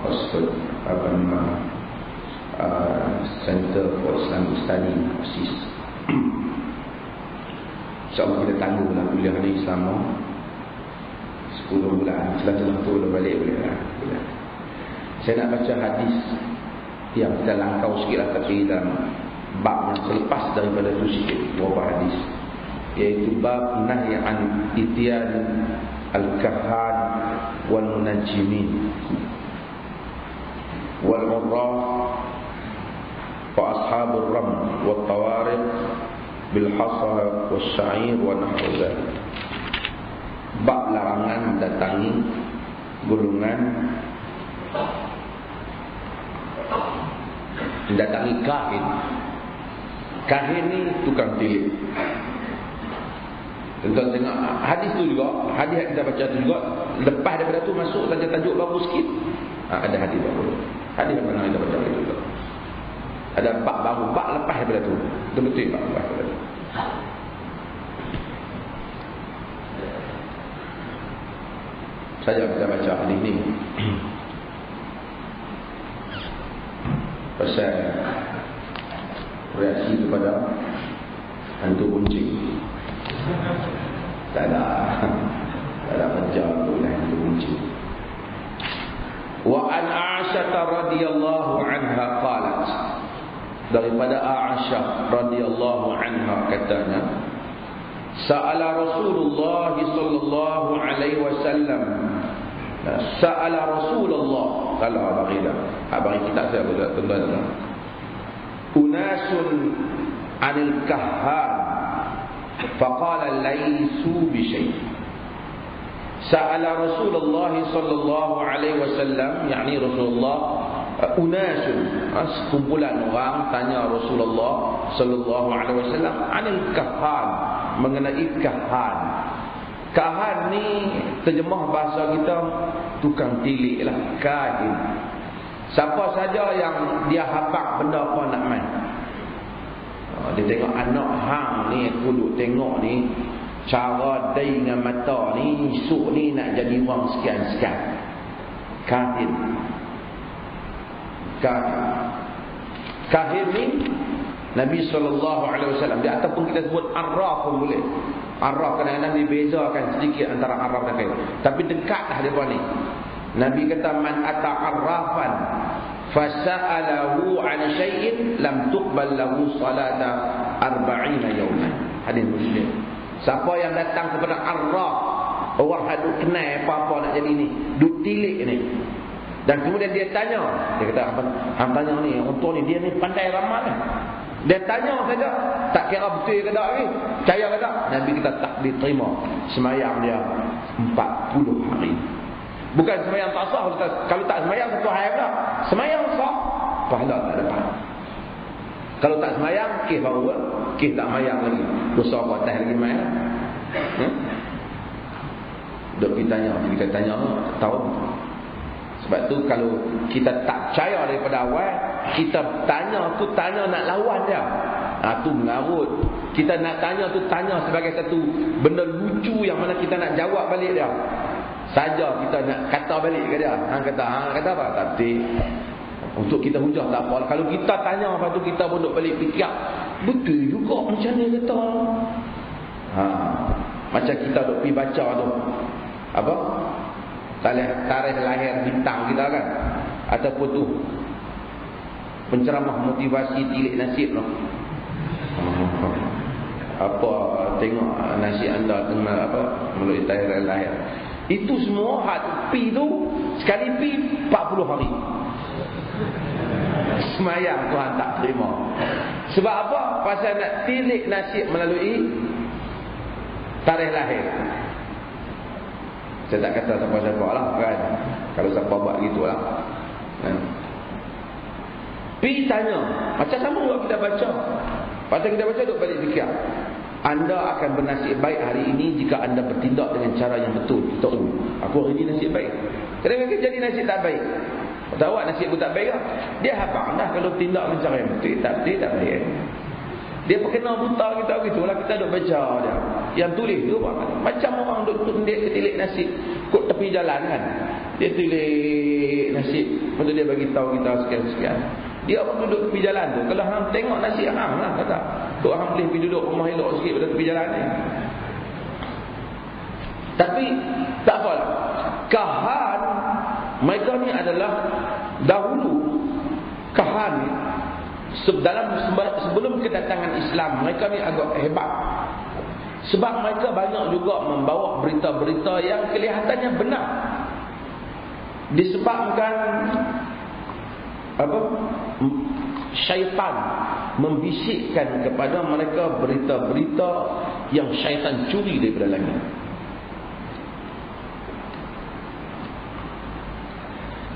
Oxford Center for Islamic Study, OSIS. InsyaAllah kita tangguhlah kuliah ni selama 10 bulan. Celah-celah tu boleh balik boleh lah. Saya nak baca hadis yang kita langkau sikit lah, tapi dalam bab yang selepas daripada tu sikit, beberapa hadis, iaitu bab nahi an itian al-kahan wal munajjimin wal urrah wa ashabur ram wa tawariq bil hasa was sya'ir wa nahwu dzalik. Bab larangan mendatangi golongan, mendatangi kahin. Kahin ni tukang tilik. Tuan-tuan tengok hadis tu juga, hadis yang kita baca tu juga, lepas daripada tu masuk tajuk baru sikit. Ada hadis baru. Hadis yang mana kita baca itu juga. Ada bab baru, bab lepas daripada tu. Betul-betul bab lepas daripada tu. Saja kita baca hadis ni. Pasal reaksi kepada hantu kuncing. Tak ada kerja tu lah hantu kuncing. Wa an Aisyah radhiyallahu anha qalat, daripada Aisyah radhiyallahu anha katanya, sa'ala Rasulullah sallallahu alaihi wasallam, sa'ala Rasulullah, kalau abang kita saya boleh tuan-tuan, unasun anil kahhan faqala laysu bi syai'. Sa'ala Rasulullah sallallahu alaihi wasallam, yakni Rasulullah, unasun, sekumpulan orang tanya Rasulullah sallallahu alaihi wasallam anil kahhan, mengenai kahan. Kahan ni terjemah bahasa kita tukang tilik lah, kahin. Siapa saja yang dia hafal benda apa nak main, dia tengok anak hang ni, aku duk tengok ni cara dia dengan mata ni, esok ni nak jadi orang sekian-sekian. Kahin. Kahin ni Nabi SAW, di ataupun kita sebut arraf pun boleh. Arraf kadang-kadang dibezakan sedikit antara arraf dan kahin, tapi dekatlah dia ni. Nabi kata man ata arrafan fasa'alahu 'an syai'in lam tuqbal lahu salata 40 yawman. Hadis Muslim. Siapa yang datang kepada arraf, orang hadut kenal apa-apa nak jadi ni, duk tilik ni, dan kemudian dia tanya, dia kata, hang tanya ni, untuk ni dia ni pandai ramal ni. Dia tanya saja, tak kira betul ke tak ni, percaya ke tak, Nabi kita tak diterima semayang dia 40 hari. Bukan semayang tak sah, kalau tak semayang satu hari pula. Semayang sah, pahala tak dapat. Kalau tak semayang, kes baru buat, kes tak semayang lagi, dosa atas lagi main. Duk kita tanya, tahu. Sebab tu kalau kita tak percaya daripada awal, kita tanya nak lawan dia. Tu mengarut. Kita nak tanya tu tanya sebagai satu benda lucu yang mana kita nak jawab balik dia. Saja kita nak kata balik ke dia. Hang kata apa? Tapi untuk kita hujah tak apa. Kalau kita tanya lepas tu kita pun duk balik fikir, betul juga macam ni kata. Macam kita duk pergi baca tu, apa? Tarikh lahir bintang kita kan, ataupun tu penceramah motivasi tilik nasib tu. Apa tengok nasib anda tengah apa melalui tarikh lahir. Itu semua pi tu sekali pi 40 hari. Semayang Tuhan tak terima. Sebab apa? Pasal nak tilik nasib melalui tarikh lahir. Saya tak kata siapa-siapa lah kan, kalau siapa buat gitu lah kan. Pergi tanya, macam sama juga kita baca. Pasal kita baca duk balik fikir, anda akan bernasib baik hari ini jika anda bertindak dengan cara yang betul. Kita aku hari ini nasib baik, kadang-kadang jadi nasib tak baik. Tahu awak nasib pun tak baik lah. Dia habang dah kalau tindak dengan cara yang betul. Tak baik. Dia perkena buta kita begitulah, kita duk baca dia. Yang tulis tu macam orang duk tilik nasib kod tepi jalan kan. Dia tulis nasib, lepas tu dia bagi tahu kita sekian-sekian. Dia pun duduk tepi jalan tu. Kalau hang tengok nasib hang lah kata, kok hang boleh pergi duduk rumah elok sikit pada tepi jalan ni. Tapi tak apalah. Kahan mereka ni adalah dahulu kahan ni, sebelum kedatangan Islam, mereka ni agak hebat. Sebab mereka banyak juga membawa berita-berita yang kelihatannya benar. Disebabkan apa? Syaitan membisikkan kepada mereka berita-berita yang syaitan curi daripada langit.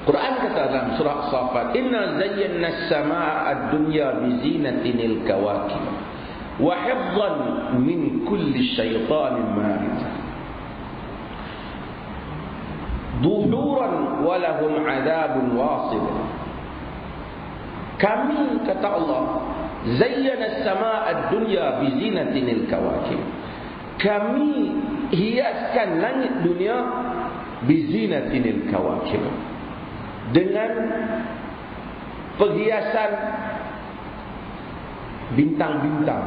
Quran kata dalam surah As-Saffat, inna zayyana as-samaa'a ad-dunya bi zinatinil kawakib wa hifdhan min kulli syaitanin marid duhuran wa lahum 'adzabun wasib. Kami kata Allah, zayyana as-samaa'a ad-dunya bi zinatinil kawakib. Kami hiaskan langit dunia bi zinatinil kawakib, dengan perhiasan bintang-bintang,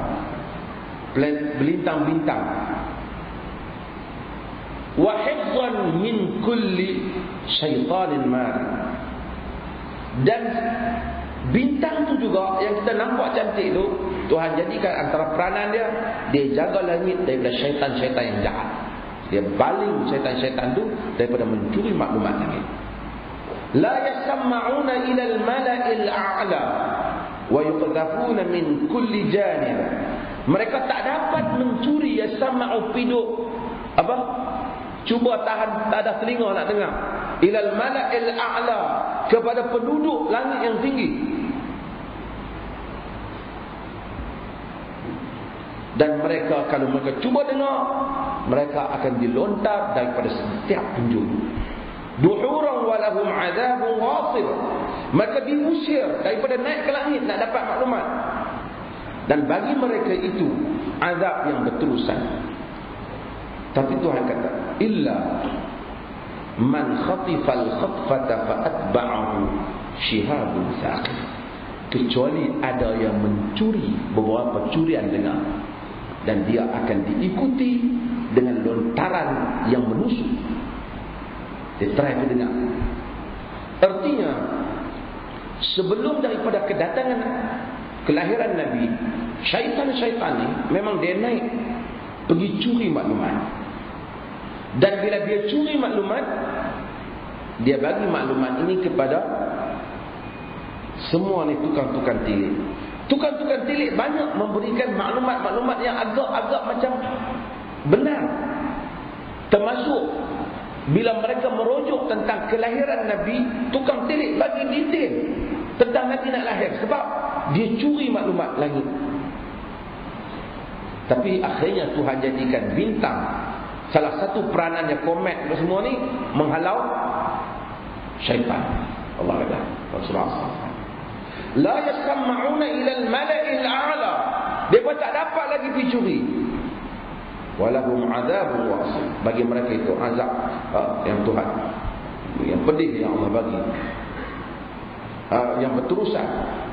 belintang-bintang. Wa hifdhan min kulli syaitanin marid. Dan bintang tu juga yang kita nampak cantik tu, Tuhan jadikan antara peranan dia, dia jaga langit daripada syaitan-syaitan yang jahat. Dia baling syaitan-syaitan tu daripada mencuri maklumat langit. La yasma'una ila al-mala'il a'la wa yuqdhafuna min kulli janib. Mereka tak dapat mencuri, yasma'u piduk apa? Cuba tahan, tak ada telinga nak dengar. Ila al-mala'il a'la, kepada penduduk langit yang tinggi. Dan mereka kalau mereka cuba dengar, mereka akan dilontar daripada setiap penjuru. Duhuran walahum azabun wasib. Mereka diusir daripada naik ke langit nak dapat maklumat. Dan bagi mereka itu azab yang berterusan. Tapi Tuhan kata, illa man khatifal khatfata fa atba'ahu shihabun saqib. Kecuali ada yang mencuri beberapa curian dengar, dan dia akan diikuti dengan lontaran yang menusuk. Dia try to dengar. Artinya sebelum daripada kedatangan kelahiran Nabi, syaitan-syaitan ni memang dia naik pergi curi maklumat. Dan bila dia curi maklumat, dia bagi maklumat ini kepada semua ni tukang-tukang tilik. Tukang-tukang tilik banyak memberikan maklumat-maklumat yang agak-agak macam benar. Termasuk bila mereka merujuk tentang kelahiran Nabi, tukang tilik bagi detail tentang Nabi nak lahir. Sebab dia curi maklumat lagi. Tapi akhirnya Tuhan jadikan bintang, salah satu peranannya komet semua ni, menghalau syaitan. Allah kata Rasulullah, la yasma'una ila al-mala'il a'la. Mereka tak dapat lagi pergi curi. Walahum adzabun wasif. Bagi mereka itu azab yang Tuhan, yang pedih yang Allah bagi, yang berterusan.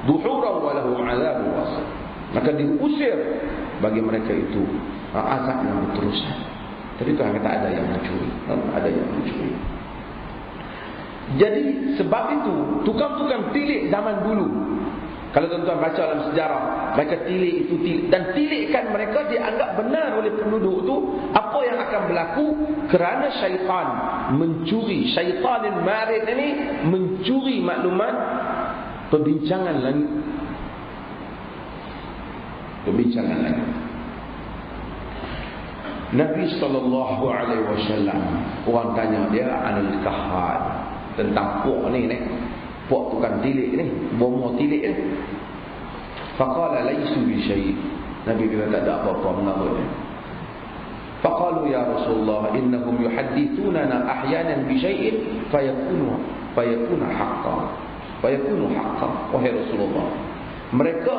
Duhuran walahum adzabun wasif. Maka diusir bagi mereka itu azab yang berterusan. Tapi Tuhan kata ada yang mencuri, ada yang mencuri. Jadi sebab itu tukang-tukang tilik zaman dulu, kalau tuan-tuan baca dalam sejarah, mereka tilik itu tilik, dan tilikkan mereka dianggap benar oleh penduduk itu. Apa yang akan berlaku? Kerana syaitan mencuri, syaitanul marid ini mencuri maklumat perbincangan langit. Perbincangan langit. Nabi SAW, orang tanya dia anil kahan, tentang puak ni, puak tukang tilik ni, bomo tilik ni. Faqala laisu bi syai'. Nabi kata tak ada apa-apa mengarut dia. Faqalu ya Rasulullah innahum yuhaddithunana ahyanan bi syai'in fayakunu haqqan. Wahai Rasulullah, mereka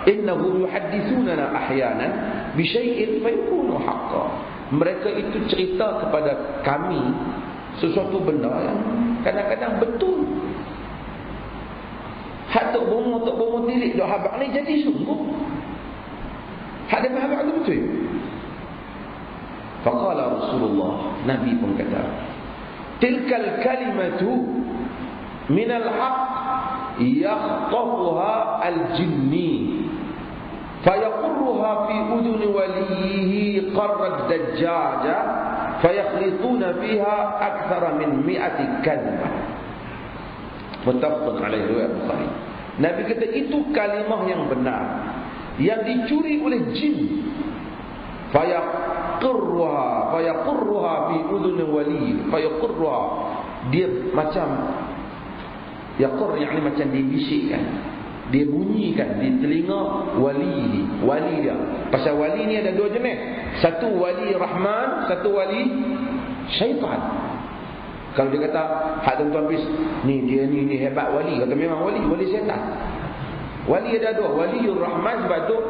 innahum yuhaddithunana ahyanan bi syai'in fayakunu haqqan. Mereka itu cerita kepada kami sesuatu benda yang kadang-kadang betul. Hak tok bomo tilik dok habaq ni jadi sungguh. Hak dia habaq tu betul. Faqala Rasulullah, Nabi pun kata, tilkal kalimatu minal haqq yakhtafuha al-jinni fayaqurruha fi uduni walihi qarrad dajjaja fayakhlituna fiha akthara min 100 kalimah. Muttafaqun alaihi riwayat Bukhari. Nabi kata itu kalimah yang benar yang dicuri oleh jin. Fayaqurruha fi udhun wali. Fayaqurruha, dia macam yaqur, yakni macam dibisikkan, dia bunyikan di telinga wali dia. Pasal wali ni ada dua jenis, satu wali Rahman, satu wali syaitan. Kalau dia kata hak tuan-tuan bis ni dia ni hebat wali, kata memang wali syaitan. Wali ada dua, waliur Rahman. Sebab tu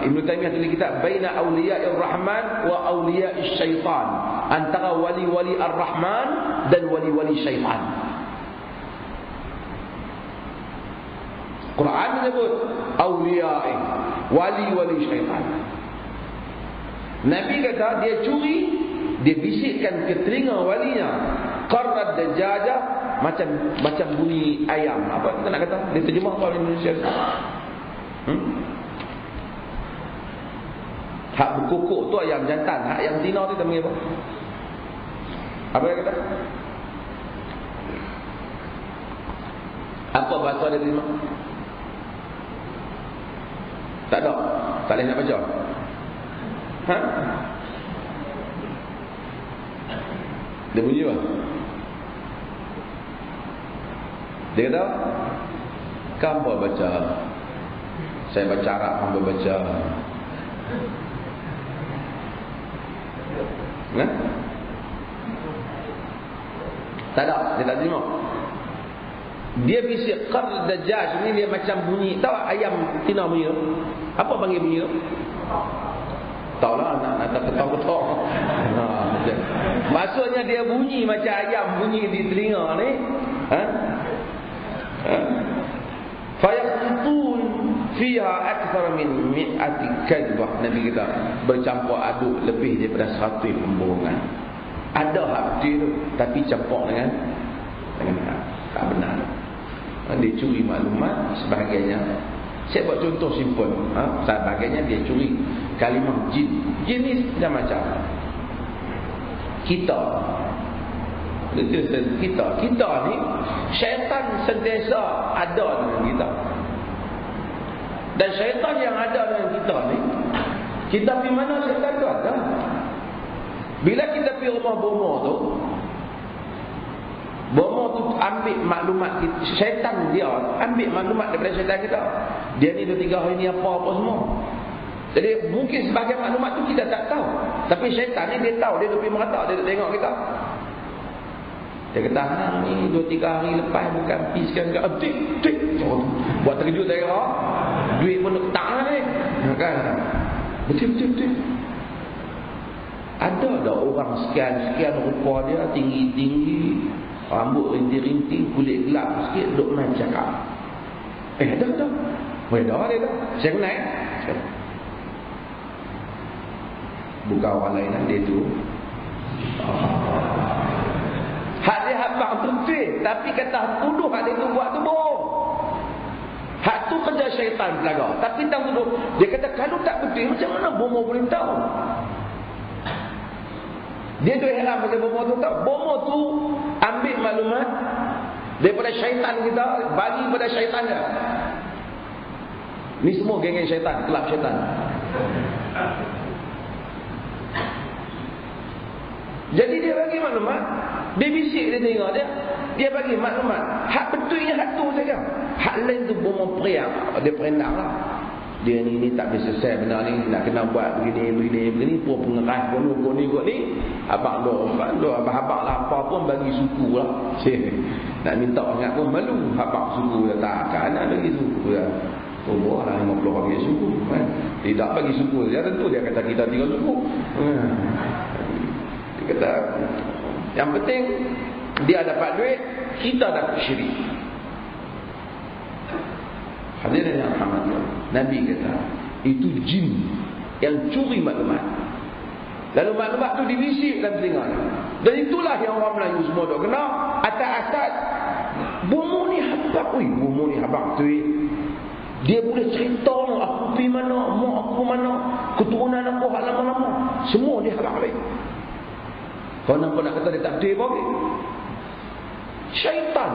Ibn Taymiyah tulis kitab Baina Awliya'ir Rahman wa Awliya'is Syaitan, antara wali-wali Ar-Rahman dan wali-wali syaitan. Quran menyebut awliya'i, wali-wali syaitan. Nabi kata dia curi, dia bisikkan ke telinga walinya, qarrad dajjajah, macam bunyi ayam. Apa kita nak kata? Dia terjemah kalau Indonesia. Hak berkokok tu ayam jantan, hak yang betina tu kita panggil apa? Apa dia kata? Apa bahasa dia terjemah? Tak ada. Tak boleh nak baca. Ha? Dia bunyi apa? Dia kata, kamu baca. Saya baca Arab, kamu baca. Nah? Tak ada, dia tak terima. Dia bisik qard dajjaj ni, dia macam bunyi. Tahu ayam tina bunyi tu? Apa panggil bunyi tu? Tahu lah, nak ketok-ketok. Maksudnya dia bunyi macam ayam bunyi di telinga ni. Ha? Fayaqtun fiha akthar min 100 kadhbah. Nabi kata bercampur aduk lebih daripada 100 pembohongan. Ada hak betul tu, tapi campur dengan tak benar. Dia curi maklumat sebahagiannya. Saya buat contoh simple. Sebahagiannya dia curi kalimah jin. Jin ni macam kita ni syaitan sentiasa ada dengan kita. Dan syaitan yang ada dengan kita ni, kita pergi mana syaitan tu ada. Bila kita pergi rumah bomo tu ambil maklumat kita, syaitan dia ambil maklumat daripada syaitan kita. Dia ni 2-3 hari ni apa semua. Jadi mungkin sebahagian maklumat tu kita tak tahu, tapi syaitan ni dia tahu. Dia pergi merata, dia tengok kita. Dia kata, hang ni 2-3 hari lepas bukan pergi sekarang tik buat terkejut saya kira. Duit pun tak ni kan. Betul. Ada dah orang sekian rupa dia, tinggi-tinggi, rambut rinting-rinting, kulit gelap sikit, duk main cakap. Ada. Dah. Saya kenal. Bukan orang lain lah, dia tu. Hak dia habang tu betul, tapi kata tuduh hak dia tu buat tu bohong. Hak tu kerja syaitan pelaga. Tapi tak tuduh. Dia kata kalau tak betul, macam mana bomo boleh tahu? Dia tu heran macam bomo tu tahu. Bomo tu ambil maklumat daripada syaitan kita, bagi pada syaitan dia. Ni semua geng-geng syaitan, kelab syaitan. Jadi dia bagi maklumat, dia bisik, dia tengok dia bagi maklumat. Hak betulnya hak tu saja. Hak lain tu bomo periak, dia perendang lah. Dia ni tak bisa selesai benar ni, nak kena buat begini pun pengeras kot ni. Abang abang lapar pun bagi suku lah. Nak minta ingat pun malu. Abang suku takkan nak bagi suku lah. Oh lah 50 bagi suku kan. Tidak bagi suku saja, tentu dia kata kita 3 suku. Dia kata yang penting dia dapat duit, kita dapat syirik. Hadirin yang rahmatullah, Nabi kata itu jin yang curi maklumat. Lalu maklumat tu dibisik dalam telinga. Dan itulah yang orang Melayu semua dok kena atas-atas. Bomo ni habang tu. Dia boleh cerita aku pergi mana, mak aku mana, keturunan aku hak lama-lama. Semua dia habang baik. Kau nampak nak kata dia tak betul apa? Syaitan.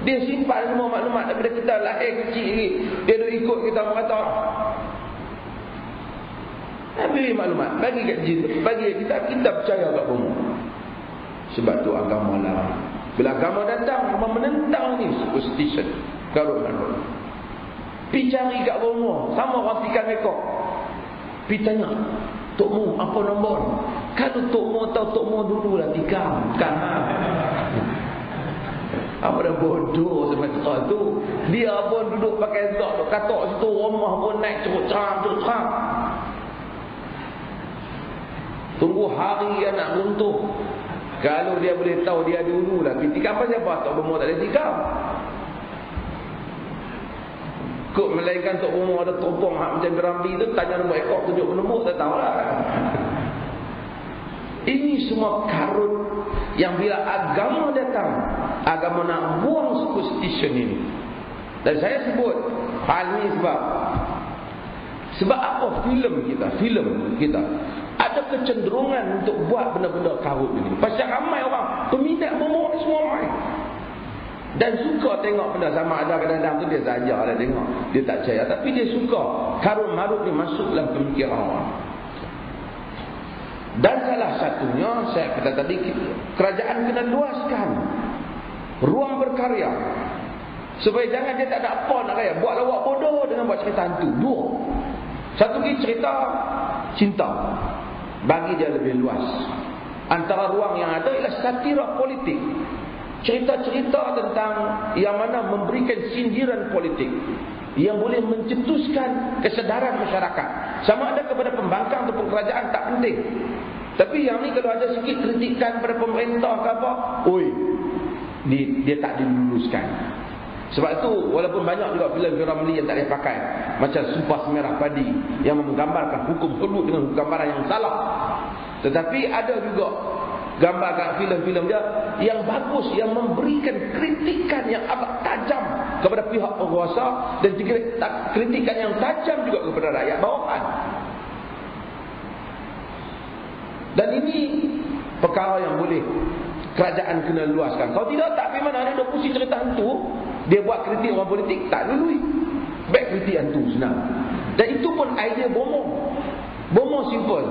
Dia simpan semua maklumat daripada kita lahir kecil lagi. Dia duk ikut kita mengata. Ambil maklumat, bagi kat jin, bagi kita percaya kat bomo. Sebab tu agama lah. Bila agama datang, agama menentang ni superstition. Garut-garut. Pergi cari kat bomo, sama orang tikam ekor. Pergi tanya, Tok Mu, apa nombor? Kalau Tok Mu tahu, Tok Mu dululah tikam. Bukan apa dah bodoh semasa tu. Dia pun duduk pakai zak, duk katok situ, rumah pun naik cerut-cerut. Tunggu hari dia nak runtuh. Kalau dia boleh tahu dia dululah pergi tikam. Apa siapa Tok Bomo tak ada tikam? Kok melainkan Tok Bomo ada teropong macam gerambi tu, tanya nombor ekor, tunjuk nombor, tak tahulah. Ini semua karut yang bila agama datang, agama nak buang superstition ini. Dan saya sebut hal ini sebab apa filem kita ada kecenderungan untuk buat benda-benda karut ini. Pasal ramai orang peminat bomo semua ramai. Dan suka tengok benda sama ada kadang-kadang tu dia saja ada tengok. Dia tak percaya tapi dia suka karut-marut ni masuk dalam pemikiran orang. Dan salah satunya saya kata tadi, kerajaan kena luaskan ruang berkarya supaya jangan dia tak ada apa nak kaya. Buat lawak bodoh dengan buat cerita hantu. Dua. Satu lagi cerita cinta, bagi dia lebih luas. Antara ruang yang ada ialah satira politik, cerita-cerita tentang yang mana memberikan sindiran politik yang boleh mencetuskan kesedaran masyarakat, sama ada kepada pembangkang ataupun kerajaan, tak penting. Tapi yang ni kalau ada sikit kritikan pada pemerintah ke apa, dia tak diluluskan. Sebab itu walaupun banyak juga filem Ramli yang tak boleh pakai, macam Sumpah Semerah Padi yang menggambarkan hukum hudud dengan gambaran yang salah, tetapi ada juga gambar filem-filem dia yang bagus, yang memberikan kritikan yang amat tajam kepada pihak penguasa dan kritikan yang tajam juga kepada rakyat bawahan. Dan ini perkara yang boleh kerajaan kena luaskan. Kalau tidak, tak pergi mana ada pusing cerita hantu, dia buat kritik orang politik, tak lalui. Baik kritik hantu, senang. Dan itu pun idea bomo. Bomo simple.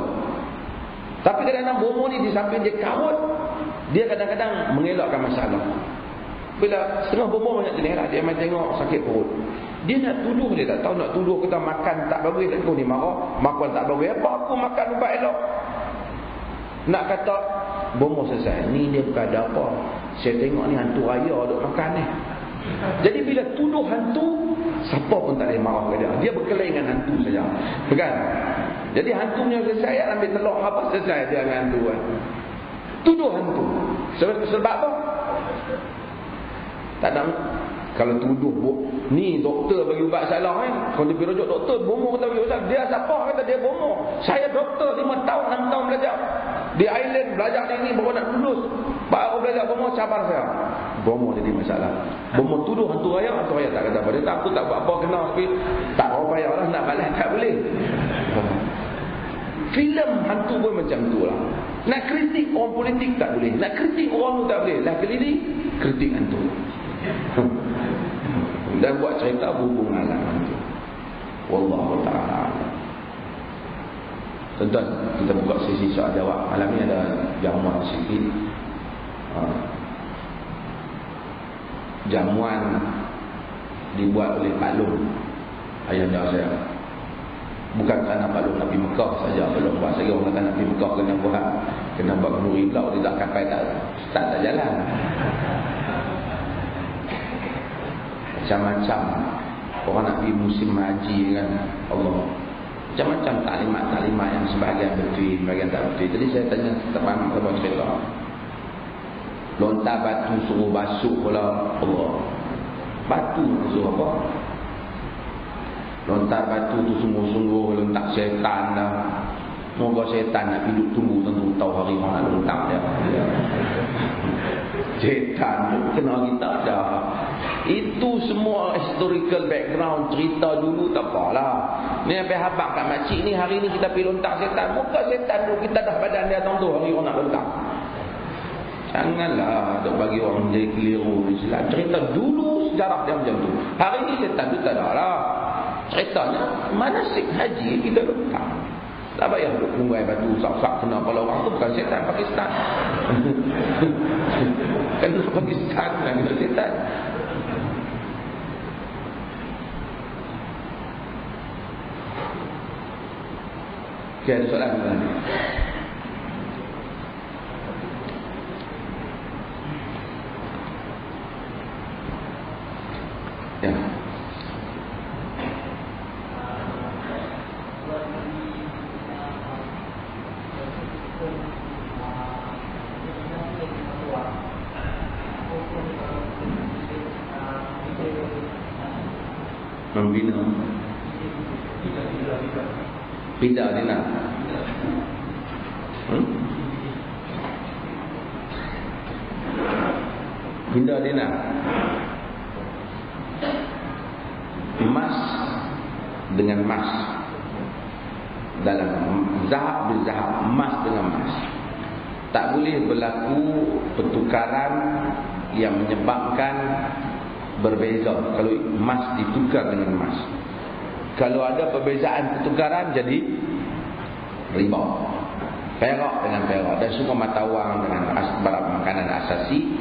Tapi kadang-kadang bomo ni di samping dia kawat, dia kadang-kadang mengelakkan masalah. Bila setengah bomo banyak jenis lah, dia main tengok sakit perut. Dia nak tuduh, dia tak tahu nak tuduh kita makan tak bagus, tak tahu ni marah, makan tak bagus. Apa aku makan ubat elok? Nak kata bomo selesai. Ni dia bukan ada apa. Saya tengok ni hantu raya duk makan ni. Jadi bila tuduh hantu, siapa pun tak boleh marah ke dia. Dia berkelahi dengan hantu saja. Bukan? Jadi hantunya selesai, ambil telur apa selesai dia dengan hantu kan. Tuduh hantu. Sebab apa? Tak ada. Kalau tuduh ni doktor bagi ubat salah kan. Kalau dia pergi rujuk doktor, bomo kata bagi ubat. Dia siapa kata dia bomo? Saya doktor 5 tahun 6 tahun belajar di Ireland, belajar ni baru nak lulus. Baru belajar bomo, cabar saya. Bomo jadi masalah. Bomo tuduh hantu raya tak kata apa. Dia tak, aku tak buat apa kena, tapi tak apa payahlah nak balas, tak boleh. Filem hantu pun macam tu lah. Nak kritik orang politik tak boleh, nak kritik orang tu tak boleh. Lah kritik hantu. Dan buat cerita berhubung alam hantu. Wallahu ta'ala. Tuan-tuan, kita buka sesi soal jawab. Malam ni ada jamuan sikit. Jamuan dibuat oleh Pak Long, ayahanda saya. Bukan kerana Pak Long nak pergi Mekah saja. Belum buat saya orang kata nak pergi Mekah kena buat nuri pula. Dia tak kapal tak jalan. Macam-macam orang nak pergi musim haji kan, Allah, macam-macam taklimat yang sebahagian betul, sebahagian tak betul. Jadi saya tanya teman buat cerita, lontar batu suruh basuh pula. Allah, batu suruh apa? Lontar batu tu sungguh-sungguh lontar syaitan dah. Moga syaitan nak hidup tunggu, tentu tahu hari mana nak lontar dia. Syaitan kena kita dah. Itu semua historical background, cerita dulu tak apalah. Ni sampai habaq kat makcik ni, hari ni kita pergi lontar syaitan. Muka syaitan tu kita dah badan dia tahu tu hari orang nak lontar. Janganlah dok bagi orang jadi keliru Islam. Cerita dulu sejarah dia macam tu. Hari ni syaitan tu tak ada lah. Ceritanya manasik haji kita lontar. Tak payah duk tunggu air batu sak-sak kena kepala orang tu, bukan syaitan Pakistan. Kena Pakistan dan kena syaitan. Okay, ada soalan apa lagi? Ya. Membina pindah dia nak pindah dia nak emas dengan emas, dalam zahab berzahab, emas dengan emas. Tak boleh berlaku pertukaran yang menyebabkan berbeza kalau emas ditukar dengan emas. Kalau ada perbezaan pertukaran jadi riba. Perak dengan perak dan semua mata wang dengan barang makanan asasi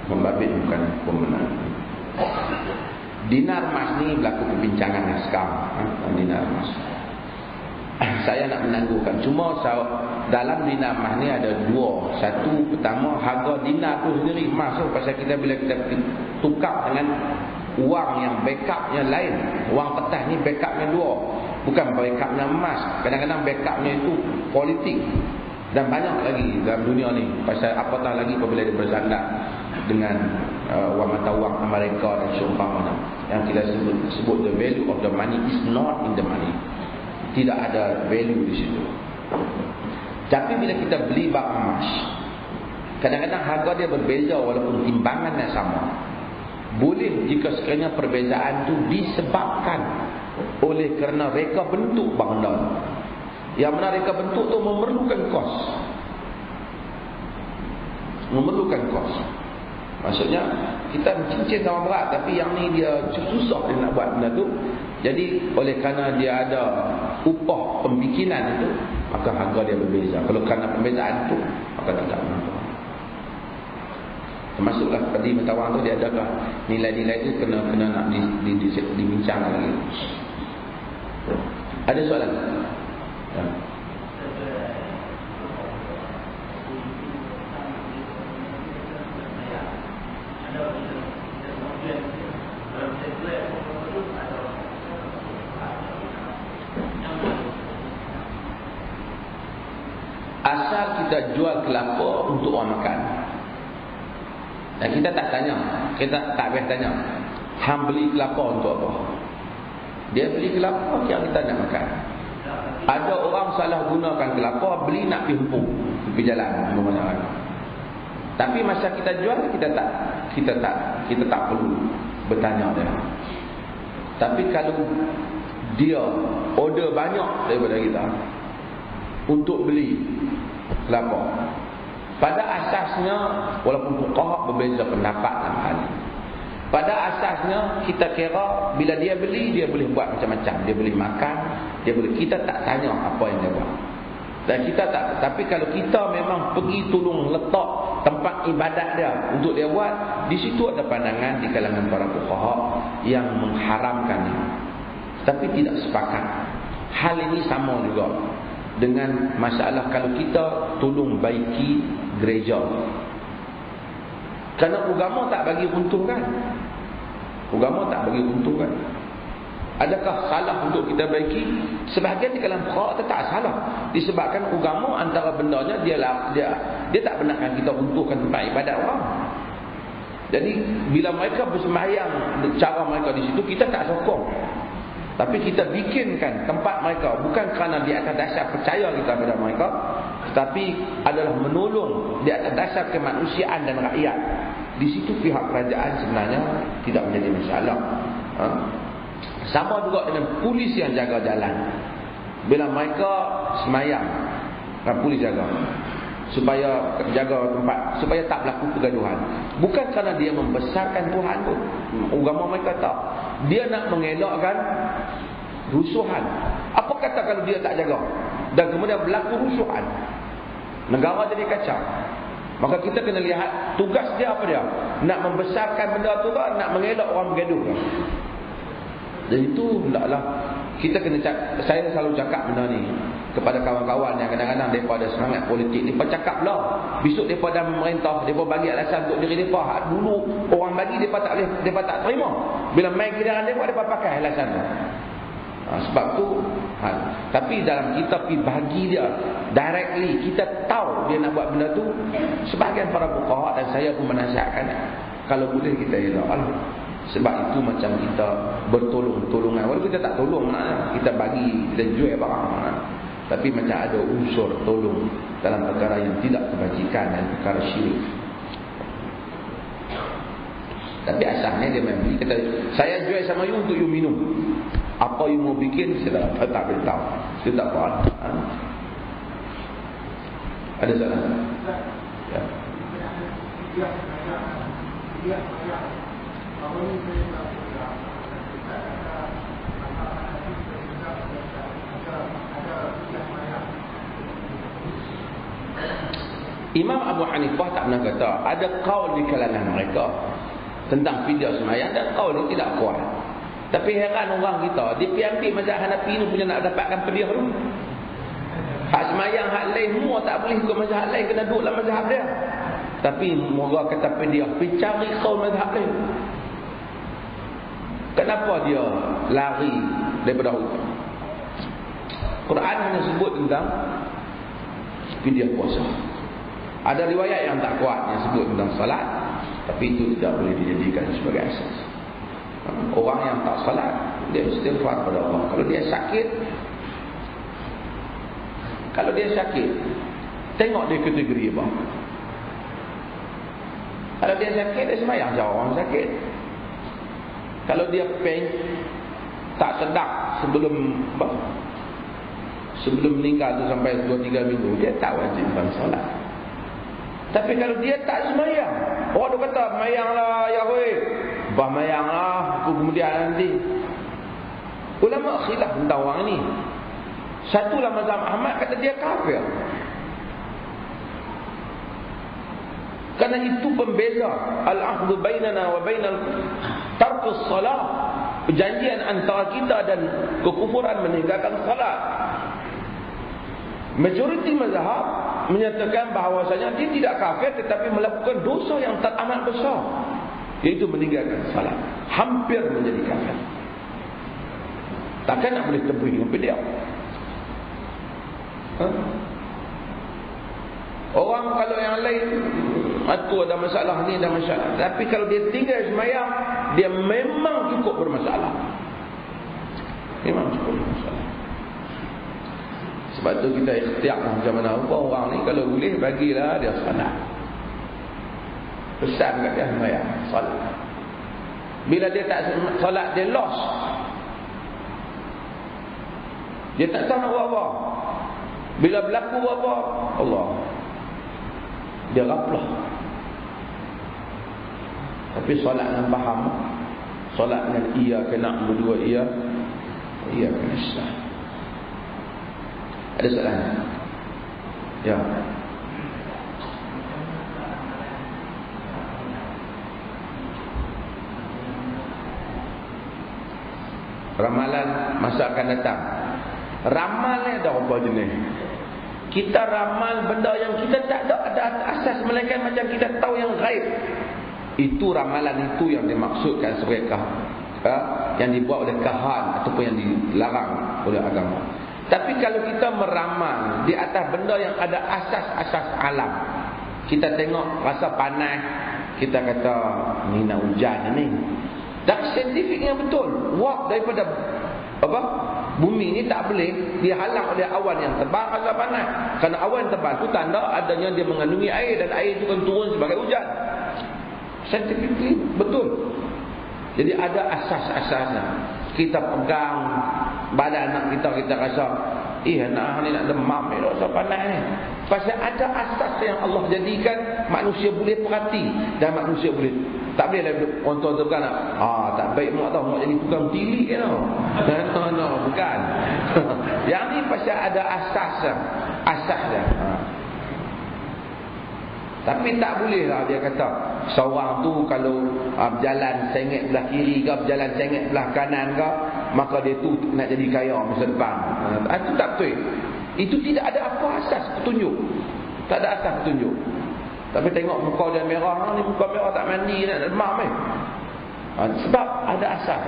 membabit bukan pemenang. Dinar emas ni berlaku perbincangan sekarang. Dinar emas. Saya nak menangguhkan. Cuma dalam dinar emas ni ada dua. Satu, pertama harga dinar tu sendiri emas tu, pasal kita bila kita tukar dengan wang yang backupnya lain. Wang kertas ni backupnya dua, bukan backupnya emas. Kadang-kadang backupnya itu politik. Dan banyak lagi dalam dunia ni. Pasal apatah lagi apabila dia bersandar dengan wang mata wang Amerika dan seumpamanya, yang kita sebut the value of the money is not in the money. Tidak ada value di situ. Tapi bila kita beli bak emas, Kadang-kadang harga dia berbeza walaupun timbangannya sama. Boleh jika sekiranya perbezaan itu disebabkan oleh kerana reka bentuk benda. Yang mana reka bentuk tu memerlukan kos. Memerlukan kos. Maksudnya kita cincin sama berat, tapi yang ni dia susah dia nak buat benda tu. Jadi oleh kerana dia ada upah pembikinan itu, maka harga dia berbeza. Kalau kerana perbezaan itu, maka tidak mengapa. Termasuklah tadi mentawang tu, dia adakah nilai-nilai itu kena nak dibincang lagi. Ada soalan? Ya. Asal kita jual kelapa untuk orang makan, dan kita tak tanya, kita tak payah tanya, hang beli kelapa untuk apa? Dia beli kelapa yang kita nak makan. Ada orang salah gunakan kelapa, beli nak pergi hempung, pergi jalan mana-mana. Tapi masa kita jual, kita tak perlu bertanya dia. Tapi kalau dia order banyak daripada kita untuk beli kelapa, pada asasnya walaupun fuqaha berbeza pendapat dalam hal ini, pada asasnya kita kira bila dia beli, dia boleh buat macam-macam, dia boleh makan, dia boleh, kita tak tanya apa yang dia buat. Dan kita tak, tapi kalau kita memang pergi tolong letak tempat ibadat dia untuk dia buat, di situ ada pandangan di kalangan para fuqaha yang mengharamkan ini. Tapi tidak sepakat. Hal ini sama juga dengan masalah kalau kita tolong baiki gereja. Kerana agama tak bagi untung kan? Agama tak bagi untung kan? Adakah salah untuk kita baiki? Sebahagian di kalangan fuqaha tak salah. Disebabkan agama antara bendanya dia tak benarkan kita untungkan tempat ibadat orang. Jadi bila mereka bersembahyang cara mereka di situ, kita tak sokong. Tapi kita bikinkan tempat mereka bukan kerana di atas dasar percaya kita kepada mereka, tetapi adalah menolong di atas dasar kemanusiaan dan rakyat. Di situ pihak kerajaan sebenarnya tidak menjadi masalah. Sama juga dengan polis yang jaga jalan. Bila mereka semayang, polis jaga supaya jaga tempat, supaya tak berlaku kegaduhan. Bukan kerana dia membesarkan Tuhan pun. Agama mereka tak. Dia nak mengelakkan rusuhan. Apa kata kalau dia tak jaga dan kemudian berlaku rusuhan, negara jadi kacau? Maka kita kena lihat tugas dia apa dia. Nak membesarkan benda tu tak, nak mengelak orang bergaduh. Dan itu hendaklah kita kena saya selalu cakap benda ni kepada kawan-kawan yang kadang-kadang mereka ada semangat politik. Mereka cakap lah, besok mereka dah memerintah, mereka bagi alasan untuk diri mereka. Dulu orang bagi, mereka tak terima. Bila main kenderaan mereka pakai alasan tu. Sebab tu tapi dalam kita pergi bagi dia directly, kita tahu dia nak buat benda tu. Sebahagian para fuqaha dan saya pun menasihatkan, kalau boleh kita elak. Sebab itu macam kita bertolong-tolongan. Walaupun kita tak tolong, kita bagi, kita jual barang, tapi macam ada unsur tolong dalam perkara yang tidak kebajikan dan perkara syirik. Tapi asalnya dia memang kata, saya jual sama you untuk you minum. Apa you mau bikin, saya tak beritahu. Saya tak faham. Ada salah? Ya. Imam Abu Hanifah tak pernah kata, ada qaul di kalangan mereka tentang fidyah sembahyang, dan qaul ni tidak kuat. Tapi heran orang kita, dia pergi ambil mazhab Hanafi ni punya nak dapatkan fidyah tu. Hak sembahyang hak lain semua tak boleh ikut mazhab lain, kena duduk dalam mazhab dia. Tapi mereka kata fidyah, pergi cari qaul mazhab lain. Kenapa dia lari daripada hukum? Quran hanya sebut tentang fidyah puasa. Ada riwayat yang tak kuat yang sebut tentang salat, tapi itu tidak boleh dijadikan sebagai asas. Orang yang tak salat, dia istighfar kepada Allah. Kalau dia sakit, tengok dia kategori apa. Kalau dia sakit, dia sembahyang macam orang sakit. Kalau dia pain, tak sedap sebelum meninggal tu sampai 2-3 minggu, dia tak wajib solat. Tapi kalau dia tak sembahyang, orang tu kata, "Sembahyanglah ya weh." Bah sembahyanglah, kemudian nanti. Ulama khilaf tentang orang ni. Satu lah mazhab Ahmad kata dia kafir. Karena itu pembeza al-ahdu bainana wa bainal tarkus salat. Perjanjian antara kita dan kekufuran meninggalkan salat. Majoriti mazhab menyatakan bahawasanya dia tidak kafir tetapi melakukan dosa yang teramat besar, iaitu meninggalkan salat. Hampir menjadi kafir. Takkan nak boleh tebus dengan dia. Orang kalau yang lain itu ada masalah ni, ada masalah. Tapi kalau dia tinggal sembahyang, dia memang cukup bermasalah. Memang cukup bermasalah. Sebab tu kita ikhtiar macam mana orang ni kalau boleh bagilah dia salat. Pesan kat dia sembahyang, salat. Bila dia tak salat, dia lost. Dia tak tahu nak buat apa. Bila berlaku apa, Allah, dia ghaflah. Tapi solat dengan faham, solat dengan ia kena berdua, ia kena sah. Ada soalan? Ya. Ramalan masa akan datang. Ramal ni ada berapa jenis. Kita ramal benda yang kita tak ada asas, melainkan macam kita tahu yang gaib. Itu ramalan itu yang dimaksudkan sebagai yang dibuat oleh kahan ataupun yang dilarang oleh agama. Tapi kalau kita meramal di atas benda yang ada asas-asas alam, kita tengok rasa panas, kita kata ni nak hujan ni. Dan saintifiknya betul. Wak daripada bumi ni tak boleh dihalang oleh awan yang tebal rasa panas. Kerana awan yang tebal tu tanda adanya dia mengandungi air, dan air itu kan turun sebagai hujan. Scientifically betul. Jadi ada asas-asasnya. Kita pegang badan anak kita rasa, anak ni nak demam ni, rasa panas ni. Pasal ada asas yang Allah jadikan manusia boleh perhati dan manusia boleh. Tak boleh lah orang tua tu bukan tak baik mak tahu, mak jadi tukang tilik kan. No, bukan. Yang ni pasal ada asas dia. Tapi tak boleh lah dia kata seorang tu kalau berjalan sengit belah kiri ke, berjalan sengit belah kanan ke, maka dia tu nak jadi kaya masa depan. Itu tak betul. Itu tidak ada apa asas petunjuk. Tak ada asas petunjuk. Tapi tengok muka dia merah ni, muka merah tak mandi nak demam ni. Sebab ada asas.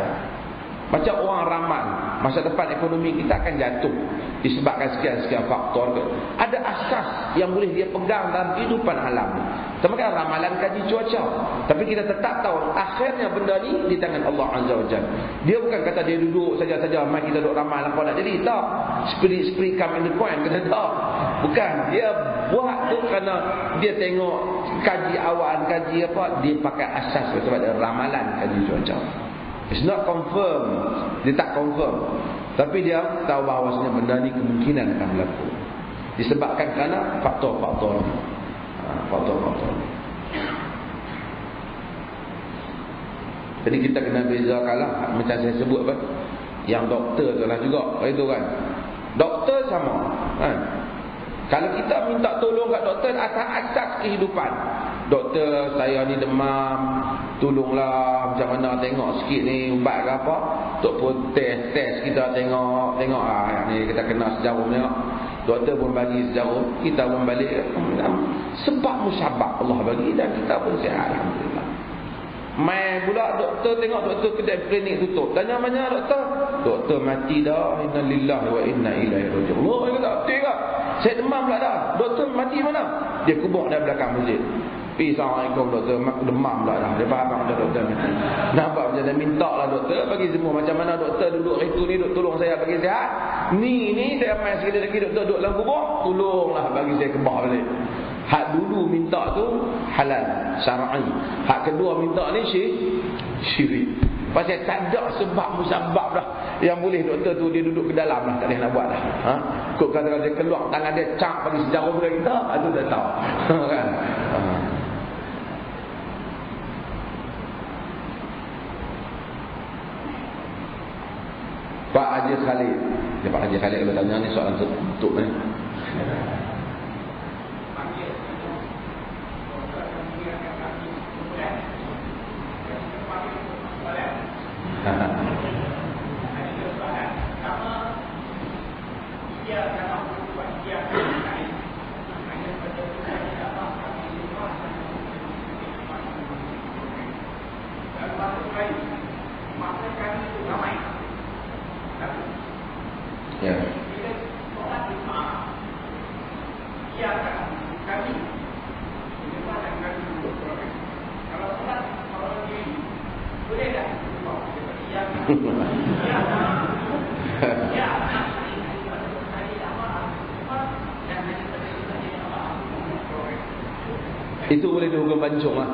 Macam orang ramal, masa depan ekonomi kita akan jatuh disebabkan sekian-sekian faktor. Ada asas yang boleh dia pegang dalam kehidupan alam. Sama kan ramalan kaji cuaca. Tapi kita tetap tahu akhirnya benda ni di tangan Allah Azza wa Jalla. Dia bukan kata dia duduk saja-saja mai kita duduk ramal apa nak jadi. Tak. Spirit come in the point kata tak. Bukan. Dia buat tu kerana dia tengok kaji awan, kaji apa, dia pakai asas sebab dia ramalan kaji cuaca. It's not confirm. Dia tak confirm. Tapi dia tahu bahawasanya benda ni kemungkinan akan berlaku. Disebabkan kerana faktor-faktor. Faktor-faktor. Jadi kita kena bezakanlah. Macam saya sebut apa? Yang doktor tu lah juga. Itu kan. Doktor sama. Kan? Kalau kita minta tolong kat doktor atas asas kehidupan. Doktor, saya ni demam, tolonglah macam mana tengok sikit ni ubat ke apa. Tok pun test kita tengok yang ni kita kena sejarum tengok. Doktor pun bagi sejarum, kita pun balik. Sebab musabab Allah bagi dan kita pun sihat, alhamdulillah. Mai pula doktor tengok doktor kedai klinik tutup. Tanya mana doktor? Doktor mati dah. Inna lillahi wa inna ilaihi raji'un. Allah kata, betul ke? Saya demam pula dah. Doktor mati mana? Dia kubur dari belakang masjid. Assalamualaikum doktor, demam pula dah. Dia faham dah doktor mati. Nampak macam dia minta lah doktor bagi semua. Macam mana doktor duduk itu ni, doktor tolong saya bagi sihat. Ni saya main sekali lagi doktor duduk dalam kubur, tolonglah bagi saya kebah balik. Hak dulu minta tu halal, syar'i. Hak kedua minta ni syirik. Pasal tak ada sebab musabab dah yang boleh doktor tu dia duduk ke dalam lah, tak boleh nak buat dah. Kok kata dia keluar tangan dia cak bagi sejarah pada kita, itu tak tahu. Kan? Pak Haji Khalid. Dia Pak Haji Khalid kalau tanya ni soalan tutup ni. Ya. Itu boleh dihukum pancung lah.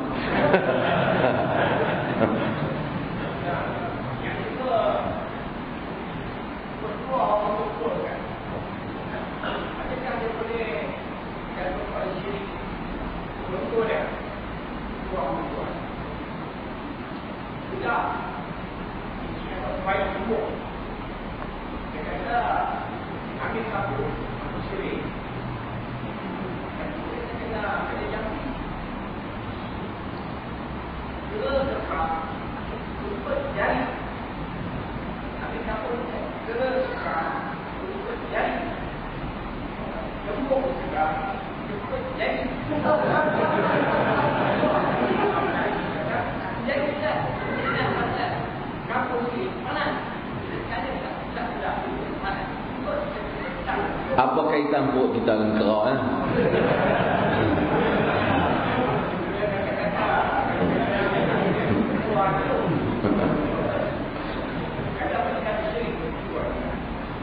Apa kaitan perut kita dengan kerak eh?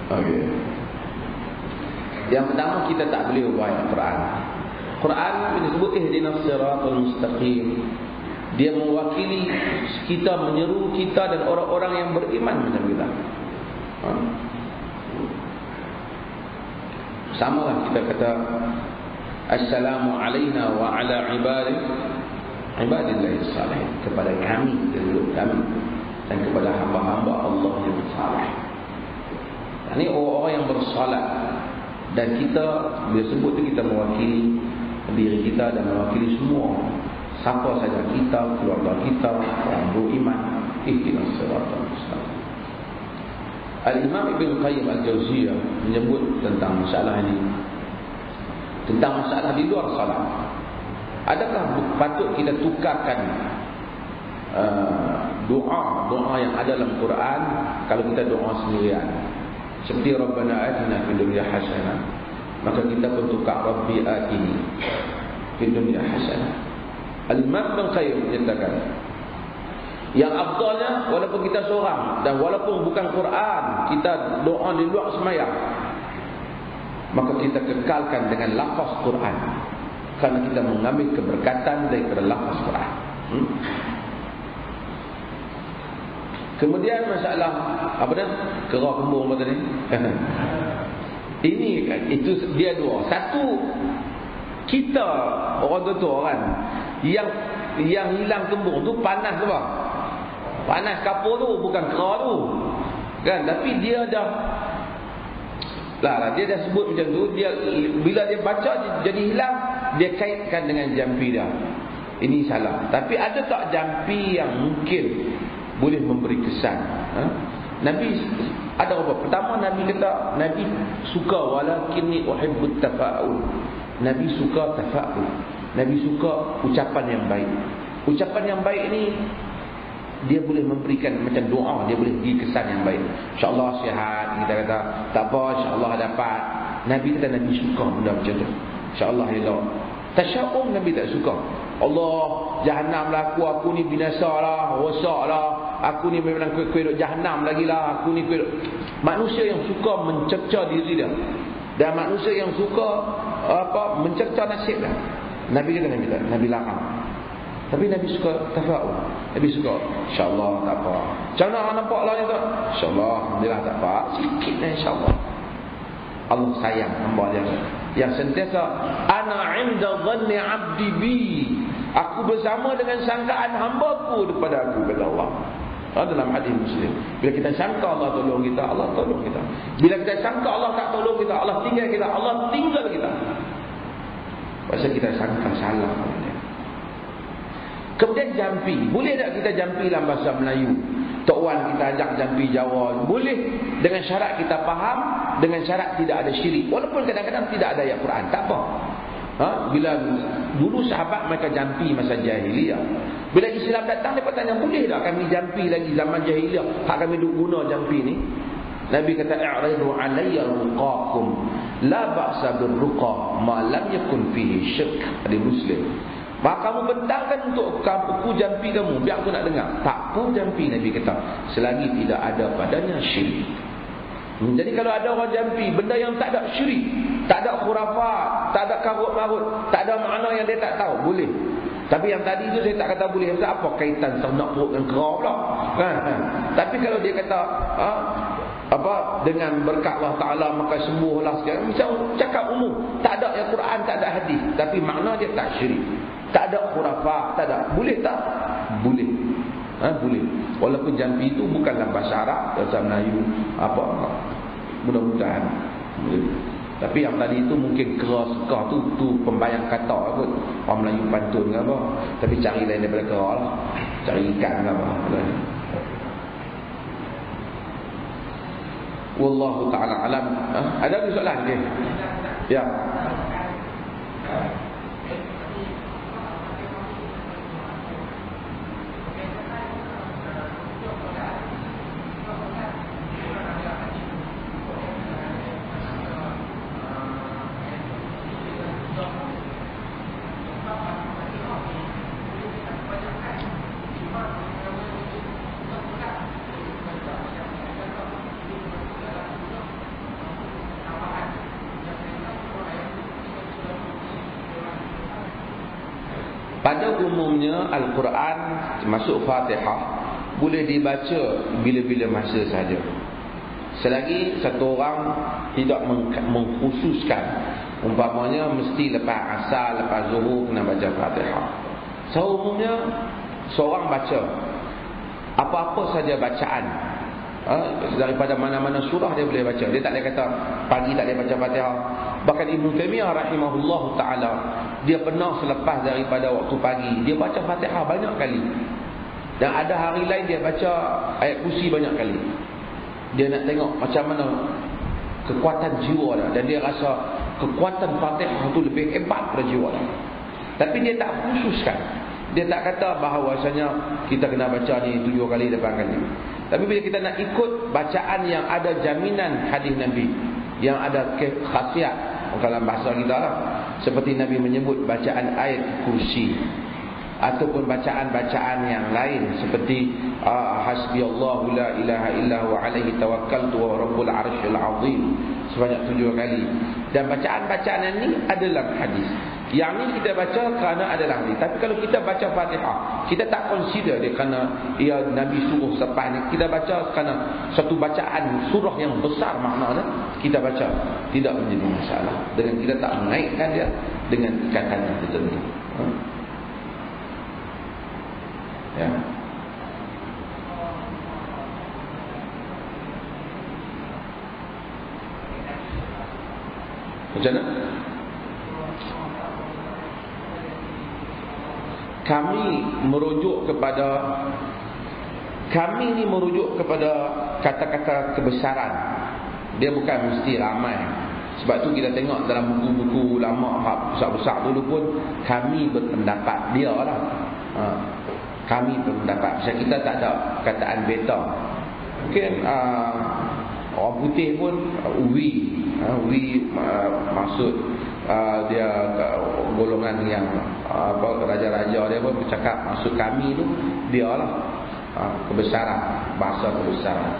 Okey. Yang pertama, kita tak boleh ubah Quran. Quran disebut ihdinas siratal mustaqim. Dia mewakili kita, menyeru kita dan orang-orang yang beriman macam kita. Sama lah kita kata assalamu alaina wa ala ibadillahi salihin, kepada kami, penduduk kami, dan kepada hamba-hamba Allah yang saleh. Ini orang-orang yang bersalat. Dan kita, bila sebut tu, kita mewakili diri kita dan mewakili semua, siapa saja kita, keluarga kita, orang beriman. Ihdinas siratal mustaqim. Al-Imam Ibn Qayyim Al-Jauziyah menyebut tentang masalah ini, tentang masalah di luar salat. Adakah patut kita tukarkan doa yang ada dalam Quran kalau kita doa sendirian? Seperti Rabbana atina fid dunya hasanah, maka kita pun tukar Rabbi atini fid dunya hasanah. Al-Imam Ibn Qayyim menyatakan yang afdalnya, walaupun kita seorang dan walaupun bukan Quran, kita doa di luar sembahyang, maka kita kekalkan dengan lafaz Quran, kerana kita mengambil keberkatan daripada lafaz Quran. Kemudian masalah apa dah? Kerah kembung apa tadi? Ini itu dia dua. Satu, kita orang tua kan yang hilang kembung tu panas tu bang. Panas kapur tu, bukan kerah tu. Kan? Tapi dia dah dia dah sebut macam tu, dia bila dia baca jadi hilang, dia kaitkan dengan jampi dia. Ini salah. Tapi ada tak jampi yang mungkin boleh memberi kesan? Nabi ada apa? Pertama, Nabi kata Nabi suka walakinni uhibbut tafa'ul. Nabi suka tafa'ul. Nabi suka ucapan yang baik. Ucapan yang baik ni dia boleh memberikan macam doa, dia boleh bagi kesan yang baik. InsyaAllah sihat, kita kata tak apa, insyaAllah dapat. Nabi kata Nabi suka benda macam tu. InsyaAllah elok. Tasya'um Nabi tak suka. Allah, jahannam lah aku ni binasa lah, rosak lah, aku ni memang kuih duk jahannam lagi lah, aku ni kuih duk. Manusia yang suka mencerca diri dia, dan manusia yang suka mencerca nasib dia. Nabi kata Nabi tak, Nabi larang. Tapi Nabi suka tafa'ul. Nabi suka, insya-Allah tak apa. Macam mana nampak lah ni tak? Insya-Allah, alhamdulillah tak apa. Sikit lah insya-Allah. Allah sayang hamba dia yang sentiasa ana 'inda dhanni 'abdi bi. Aku bersama dengan sangkaan hamba-Ku kepada aku, kata Allah. Dalam hadis Muslim, bila kita sangka Allah tolong kita, Allah tolong kita. Bila kita sangka Allah tak tolong kita, Allah tinggal kita, Allah tinggal kita. Pasal kita sangka salah. Kemudian jampi. Boleh tak kita jampi dalam bahasa Melayu? Tok Wan kita ajak jampi Jawa. Boleh, dengan syarat kita faham, dengan syarat tidak ada syirik. Walaupun kadang-kadang tidak ada ayat Quran, tak apa. Bila dulu sahabat mereka jampi masa jahiliyah. Bila Islam datang, mereka tanya, boleh tak kami jampi lagi zaman jahiliyah? Hak kami duk guna jampi ni. Nabi kata, "A'ridu 'alayya ruqakum, la ba'sa birruqa ma lam yakun fihi syirk." Hadis Muslim. Maka kamu bentangkan untuk aku jampi kamu, biar aku nak dengar. Tak apa jampi, Nabi kata, selagi tidak ada padanya syirik. Jadi kalau ada orang jampi benda yang tak ada syirik, tak ada khurafat, tak ada karut-marut, tak ada makna yang dia tak tahu, boleh. Tapi yang tadi tu saya tak kata boleh. Apa kaitan ternak perut dengan kerah pula? Tapi kalau dia kata dengan berkat Allah Ta'ala maka sembuhlah sekarang, misal cakap umum, tak ada yang Quran, tak ada hadis, tapi makna dia tak syirik, tak ada khurafat, tak ada. Boleh tak? Boleh. Boleh. Walaupun jampi itu bukanlah bahasa Arab, bahasa Melayu, mudah-mudahan boleh. Tapi yang tadi itu mungkin keras sekah tu pembayang kata kot. Orang Melayu pantun ke apa. Tapi cari lain daripada keras lah. Cari ikan ke apa. Wallahu ta'ala alam. Ada soalan ke? Ya. Pada umumnya Al-Quran termasuk Fatihah boleh dibaca bila-bila masa sahaja, selagi satu orang tidak mengkhususkan, umpamanya mesti lepas asar, lepas zuhur kena baca Fatihah. Seumumnya seorang baca apa-apa saja bacaan, daripada mana-mana surah dia boleh baca. Dia tak boleh kata pagi tak boleh baca Fatihah. Bahkan Ibn Taymiyah rahimahullah ta'ala, dia pernah selepas daripada waktu pagi dia baca Fatihah banyak kali. Dan ada hari lain dia baca ayat kursi banyak kali. Dia nak tengok macam mana kekuatan jiwa dia. Dan dia rasa kekuatan Fatihah itu lebih hebat pada jiwa dia. Tapi dia tak khususkan. Dia tak kata bahawasanya kita kena baca ni 7 kali, 8 kali. Tapi bila kita nak ikut bacaan yang ada jaminan hadis Nabi, yang ada khasiat dalam bahasa kita lah, seperti Nabi menyebut bacaan ayat kursi, ataupun bacaan-bacaan yang lain seperti hasbiyallahu la ilaha illahu alaihi tawakkaltu wa rabbul arsyil azim sebanyak 7 kali. Dan bacaan-bacaan ini adalah hadis. Yang ni kita baca kerana adalah hadis. Tapi kalau kita baca Fatihah, kita tak consider dia kerana Nabi suruh selepas ni. Kita baca kerana satu bacaan surah yang besar maknanya, kita baca, tidak menjadi masalah dengan kita tak mengaitkan dia dengan ikatan yang tertentu. Ya. Macam mana? Kami ni merujuk kepada kata-kata kebesaran. Dia bukan mesti ramai. Sebab tu kita tengok dalam buku-buku ulama besar-besar dulu pun kami berpendapat dia lah. Kami berpendapat. Macam kita tak ada kataan beta. Mungkin orang putih pun we maksud dia golongan yang raja-raja dia pun bercakap maksud kami tu dia lah kebesaran, bahasa kebesaran.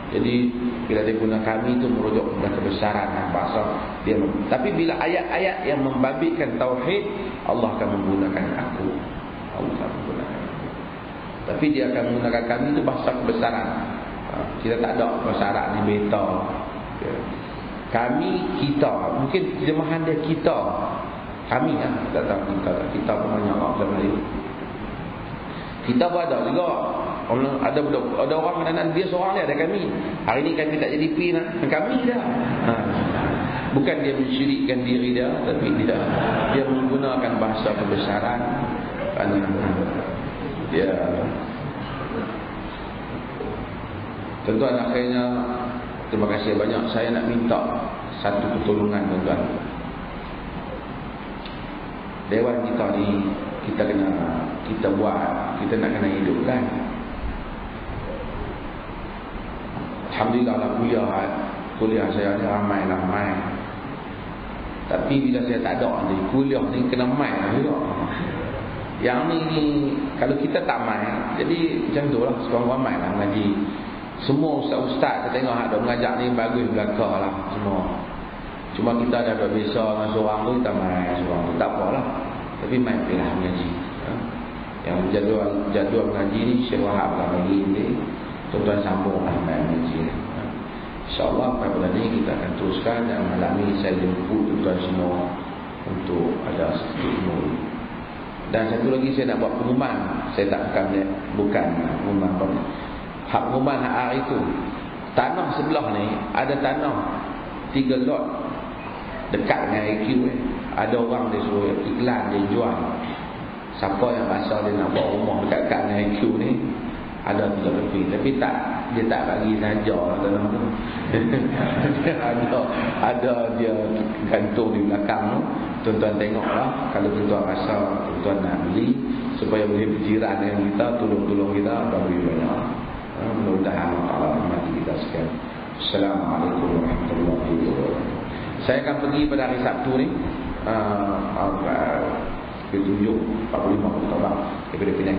Jadi bila dia guna kami itu merujuk kepada kebesaran bahasa dia. Tapi bila ayat-ayat yang membabitkan tauhid, Allah akan menggunakan aku. Allah akan menggunakan aku. Tapi dia akan menggunakan kami itu bahasa kebesaran. Kita tak ada bahasa Arab ni beta. Kami, kita. Mungkin terjemahan dia kita. Kami tak tahu kita pun banyak orang dalam hal ini. Kita pun ada juga. Ada orang menanam dia seorang dia ada kami. Hari ni kami tak jadi pi nak. Kami dah. Bukan dia mensyirikkan diri dia, tapi dia menggunakan bahasa kebesaran. Dia tuan-tuan, akhirnya terima kasih banyak. Saya nak minta satu pertolongan tuan-tuan. Dewan kita ni kita buat, kita nak kena hidupkan. Alhamdulillah lah kuliah saya ni ramai. Tapi bila saya tak ada ni, kuliah ni kena mai lah juga. Yang ni kalau kita tak mai, jadi macam tu lah, sekarang ramai lah mengaji. Semua ustaz-ustaz saya tengok ada mengajar ni bagus belakang lah semua. Cuma kita dah biasa dengan seorang tu, kita mai seorang tu, tak apalah. Tapi mai pilih mengaji. Yang jadual mengaji ni Syekh Wahab lah bagi ni. Tuan-tuan sambung lah mai mengaji. InsyaAllah pada bulan ini kita akan teruskan. Dan malam ini saya jemput tuan-tuan semua untuk ada sedikit ilmu. Dan satu lagi saya nak buat pengumuman. Saya tak bukan pengumuman apa ni. Hak pengumuman hak hari itu. Tanah sebelah ni ada tanah 3 lot dekat dengan IQ Ada orang dia suruh iklan, dia jual. Siapa yang rasa dia nak buat rumah dekat-dekat dengan IQ ni, ada 3 lebih. Tapi dia tak bagi saja tanah tu. ada dia gantung di belakang tu. Tuan-tuan tengoklah. Kalau tuan-tuan rasa tuan-tuan nak beli supaya boleh berjiran dengan kita, tolong-tolong kita, bagi banyak. Mudah-mudahan Allah rahmati kita sekalian. Assalamualaikum warahmatullahi wabarakatuh. Saya akan pergi pada hari Sabtu ni, tunjuk 45 Oktober daripada Penang.